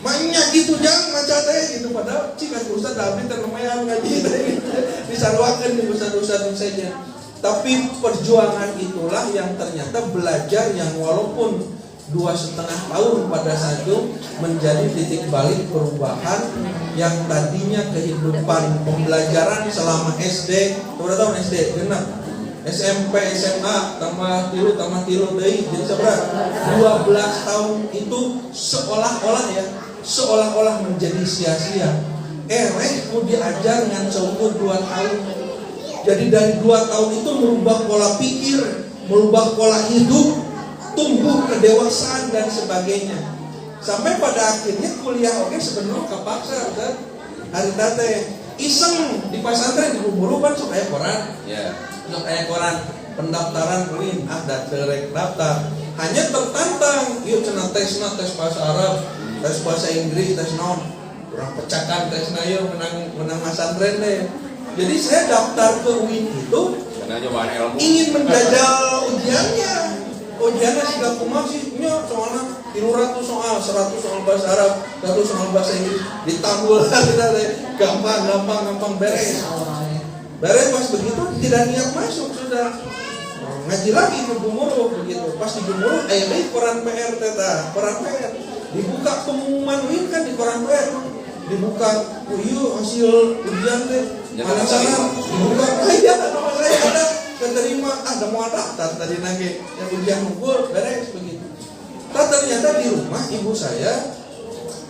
Banyak gitu jang maca teh gitu padahal cik kan Ustad David lumayan ngaji teh disarwakeun di ustad-ustad saja. Tapi perjuangan itulah yang ternyata belajar yang walaupun 2,5 tahun pada saat itu menjadi titik balik perubahan yang tadinya kehidupan pembelajaran selama SD, berapa tahun SD? Genap. SMP, SMA, tambah tilu deui jadi seberapa? 12 tahun itu seolah-olah menjadi sia-sia. Mau diajar dengan seumur 2 tahun. Jadi dari 2 tahun itu merubah pola pikir, merubah pola hidup, tumbuh kedewasaan dan sebagainya. Sampai pada akhirnya kuliah sebenarnya kepaksa kan. Hari tante iseng di pesantren buru-buru kan supaya koran. Supaya koran pendaftaran kuliah dan terek daftar. Hanya tertantang, yuk cenah tes bahasa Arab, tes bahasa Inggris, tes non. Kurang pecahkan tesna yuk menang pesantren deh. Jadi saya daftar ke UIN itu ingin menjajal ujiannya. Ujiannya sudah kumaha sih? Soalnya 300 soal, 100 soal bahasa Arab, 100 soal bahasa Inggris. Ditambul kita gampang beres. Beres pas begitu tidak niat masuk sudah. Ngaji lagi ke Gumuruh begitu. Pas di Gumuruh koran PR koran PR. Dibuka pengumuman UIN kan di koran PR. Dibuka, hasil ujian deh. Mana sana? Dibuka, nama saya ada. Keterima, ada mau daftar tadi nage yang ujian unggul beres begitu. Ternyata di rumah ibu saya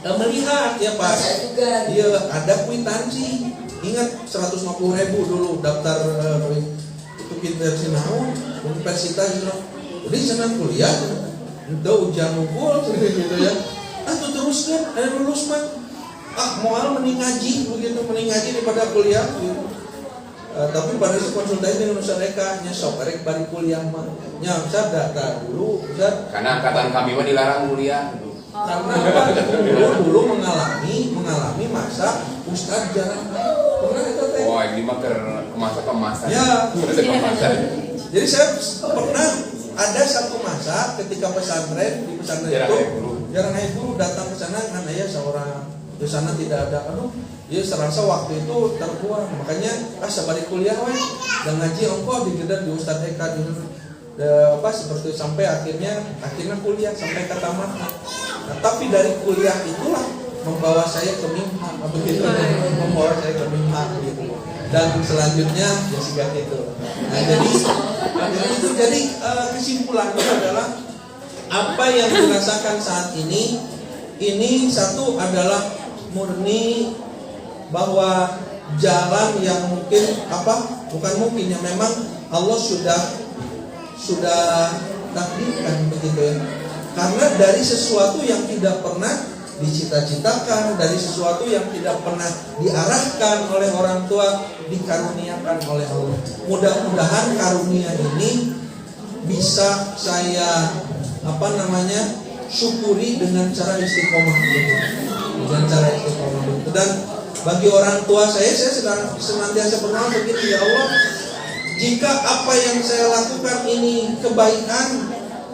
melihat ya Pak, iya ada kwitansi. Ingat 150.000 dulu daftar itu kita Sinaun universitas itu. Jadi senang kuliah, udah ujian unggul gitu ya. Teruskan, lulus mah. Moal mending ngaji begitu, mending ngaji daripada kuliah gitu. Tapi pada konsultasi dengan Ustaz Eka nyesok rek bari kuliah mah. Nya Ustaz data dulu Ustaz. Karena angkatan kami mah dilarang kuliah. Karena apa? Dulu mengalami masa Ustaz jarang pernah itu teh. Oh, ini mah kemasan. Ya. Kemasan. Jadi saya pernah ada satu masa ketika pesantren di pesantren itu jarang naik guru datang ke sana kan ayah seorang di sana tidak ada serasa waktu itu terbuang. Makanya sabari kuliah dan ngaji engkau digedar di Ustadz Eka seperti sampai akhirnya kuliah sampai ke tamat. Nah, tapi dari kuliah itulah membawa saya ke Mimha begitu, membawa saya ke Mimha gitu. Dan selanjutnya ya itu. Nah, jadi kesimpulannya adalah apa yang dirasakan saat ini satu adalah murni bahwa jalan yang memang Allah sudah takdirkan begitu ya. Karena dari sesuatu yang tidak pernah dicita-citakan, dari sesuatu yang tidak pernah diarahkan oleh orang tua, dikaruniakan oleh Allah. Mudah-mudahan karunia ini bisa saya syukuri dengan cara istiqomah gitu. Dan bagi orang tua saya senantiasa berdoa begitu, ya Allah, jika apa yang saya lakukan ini kebaikan,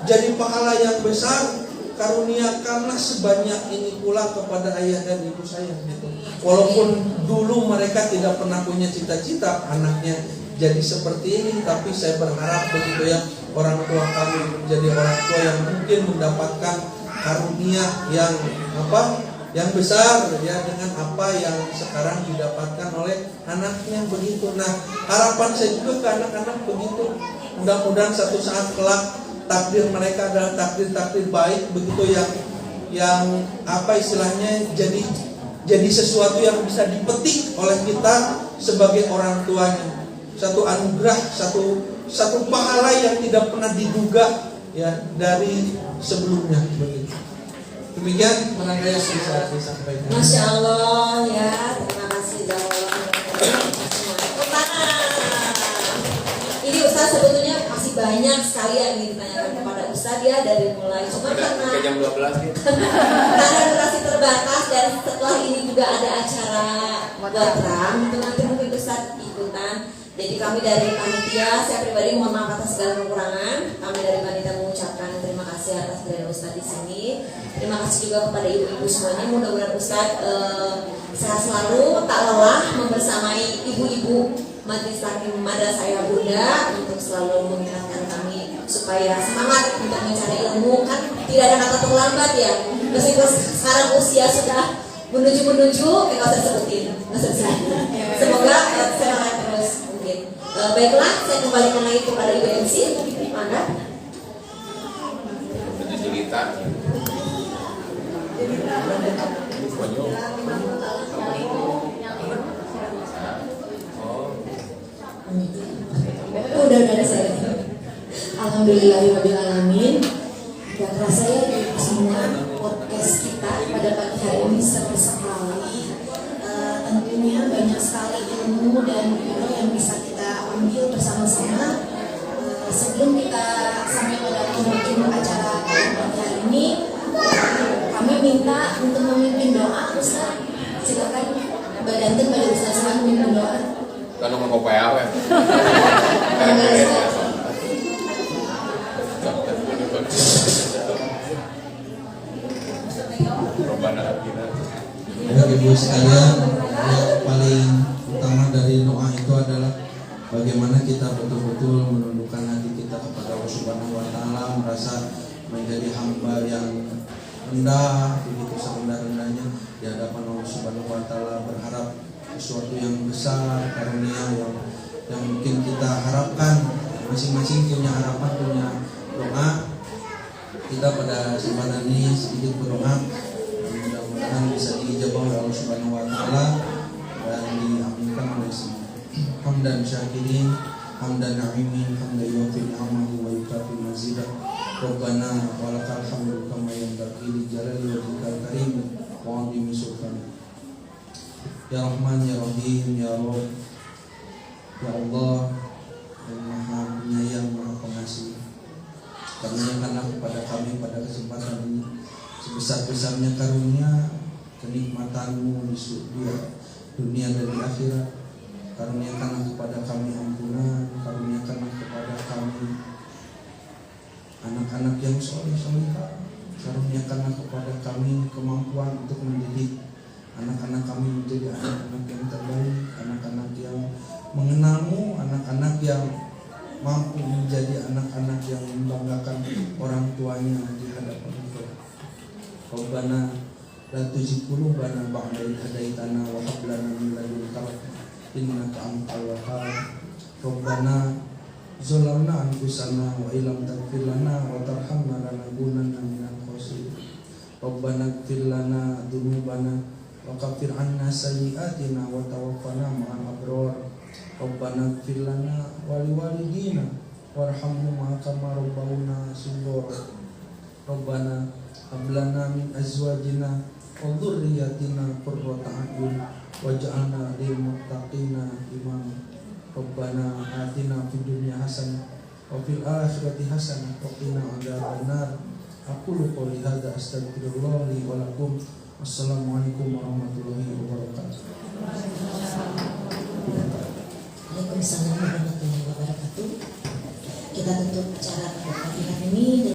jadi pahala yang besar, karuniakanlah sebanyak ini pula kepada ayah dan ibu saya gitu. Walaupun dulu mereka tidak pernah punya cita-cita anaknya jadi seperti ini, tapi saya berharap begitu ya, orang tua kami menjadi orang tua yang mungkin mendapatkan karunia yang besar ya, dengan apa yang sekarang didapatkan oleh anaknya begitu. Nah, harapan saya juga ke anak-anak begitu. Mudah-mudahan satu saat kelak takdir mereka adalah takdir baik begitu, yang istilahnya jadi sesuatu yang bisa dipetik oleh kita sebagai orang tuanya. Satu anugerah, satu satu pahala yang tidak pernah diduga ya dari sebelumnya begitu. Demikian barangkali yang bisa disampaikan. Masya Allah ya, terima kasih Ini Ustaz sebetulnya masih banyak sekali yang ingin ditanyakan kepada Ustaz ya dari mulai cuma karena jam 12 gitu. karena durasi terbatas dan setelah ini juga ada acara Watram itu nanti mungkin Ustaz ikutan. Jadi kami dari panitia, saya pribadi mohon maaf atas segala kekurangan. Kami dari panitia mengucapkan terima kasih atas kehadiran Ustaz di sini. Terima kasih juga kepada ibu-ibu semuanya. Mudah-mudahan Ustaz sehat selalu, tak lelah membersamai ibu-ibu Majelis Taklim Madrasah Bunda untuk selalu mengingatkan kami supaya semangat untuk mencari ilmu. Kan tidak ada kata terlambat ya. Meskipun sekarang usia sudah menuju, nggak usah sebutin, nggak usah. Semoga semangat terus mungkin. Baiklah, saya kembalikan lagi kepada Ibu MC. Mangga. Jelita. Udah ada saya. Alhamdulillahirobbilalamin. Gak kerasa ya semua podcast kita pada pagi hari ini seru sekali. Tentunya banyak sekali ilmu dan yang bisa kita ambil bersama-sama. Sebelum kita sampai pada penghujung acara pagi hari ini, kami minta untuk memimpin doa Ustaz. Silakan Mbak Danten, Mbak Ustaz silakan memimpin doa. Kan ngomong apa ya? Ibu sekalian, yang paling utama dari doa itu adalah bagaimana kita betul-betul menundukkan hati kita kepada Allah Subhanahu wa taala, merasa menjadi hamba yang rendah, begitu serendah-rendahnya di hadapan Allah Subhanahu wa taala, berharap sesuatu yang besar, karunia yang mungkin kita harapkan. Masing-masing punya harapan, punya doa. Kita pada kesempatan ini sedikit berdoa, mudah-mudahan bisa diijabah oleh Allah Subhanahu wa taala dan diaminkan oleh semua. Hamdan syakirin, hamdan na'imin, hamdan yuwafil amahu wa yukafi mazidah. Rabbana walakal hamdu kama yanbaghi li jalali wajhikal karim wa 'azimi sultanik. Ya Rahman, Ya Rahim, Ya Rabb, Ya Allah yang Maha Penyayang, Maha Pengasih, karuniakanlah kepada kami pada kesempatan ini sebesar-besarnya karunia kenikmatan-Mu di dunia dan di akhirat. Karuniakanlah kepada kami ampunan, karuniakanlah kepada kami anak-anak yang soleh-solehah, karuniakanlah kepada kami kemampuan untuk mendidik anak-anak kami menjadi anak-anak yang terbaik, anak-anak yang mengenal-Mu, anak-anak yang mampu menjadi anak-anak yang membanggakan orang tuanya di hadapan Engkau. Rabbana la tuzigh qulubana ba'da idh hadaitana wa hab lana min ladunka rahmah innaka antal wahhab. Rabbana zalamna anfusana wa illam taghfir lana wa tarhamna lanakunanna minal khasirin. Rabbana ighfir lana dzunubana wa kaffir 'anna sayyi'atina wa tawaffana ma'al abrar. Rabbana ighfir lana wa liwalidina warhamhuma kama rabbawna shighara. Rabbana hab lana min azwajina wa dhurriyyatina qurrata a'yun waj'alna lil muttaqina imama. Rabbana atina fid dunya hasanah wa fil akhirati hasanah wa qina adzabannar. Aqulu qouli hadza astaghfirullah li wa lakum. Assalamualaikum warahmatullahi wabarakatuh. Waalaikumsalam warahmatullahi wabarakatuh. Kita tutup acara pada pagi hari ini.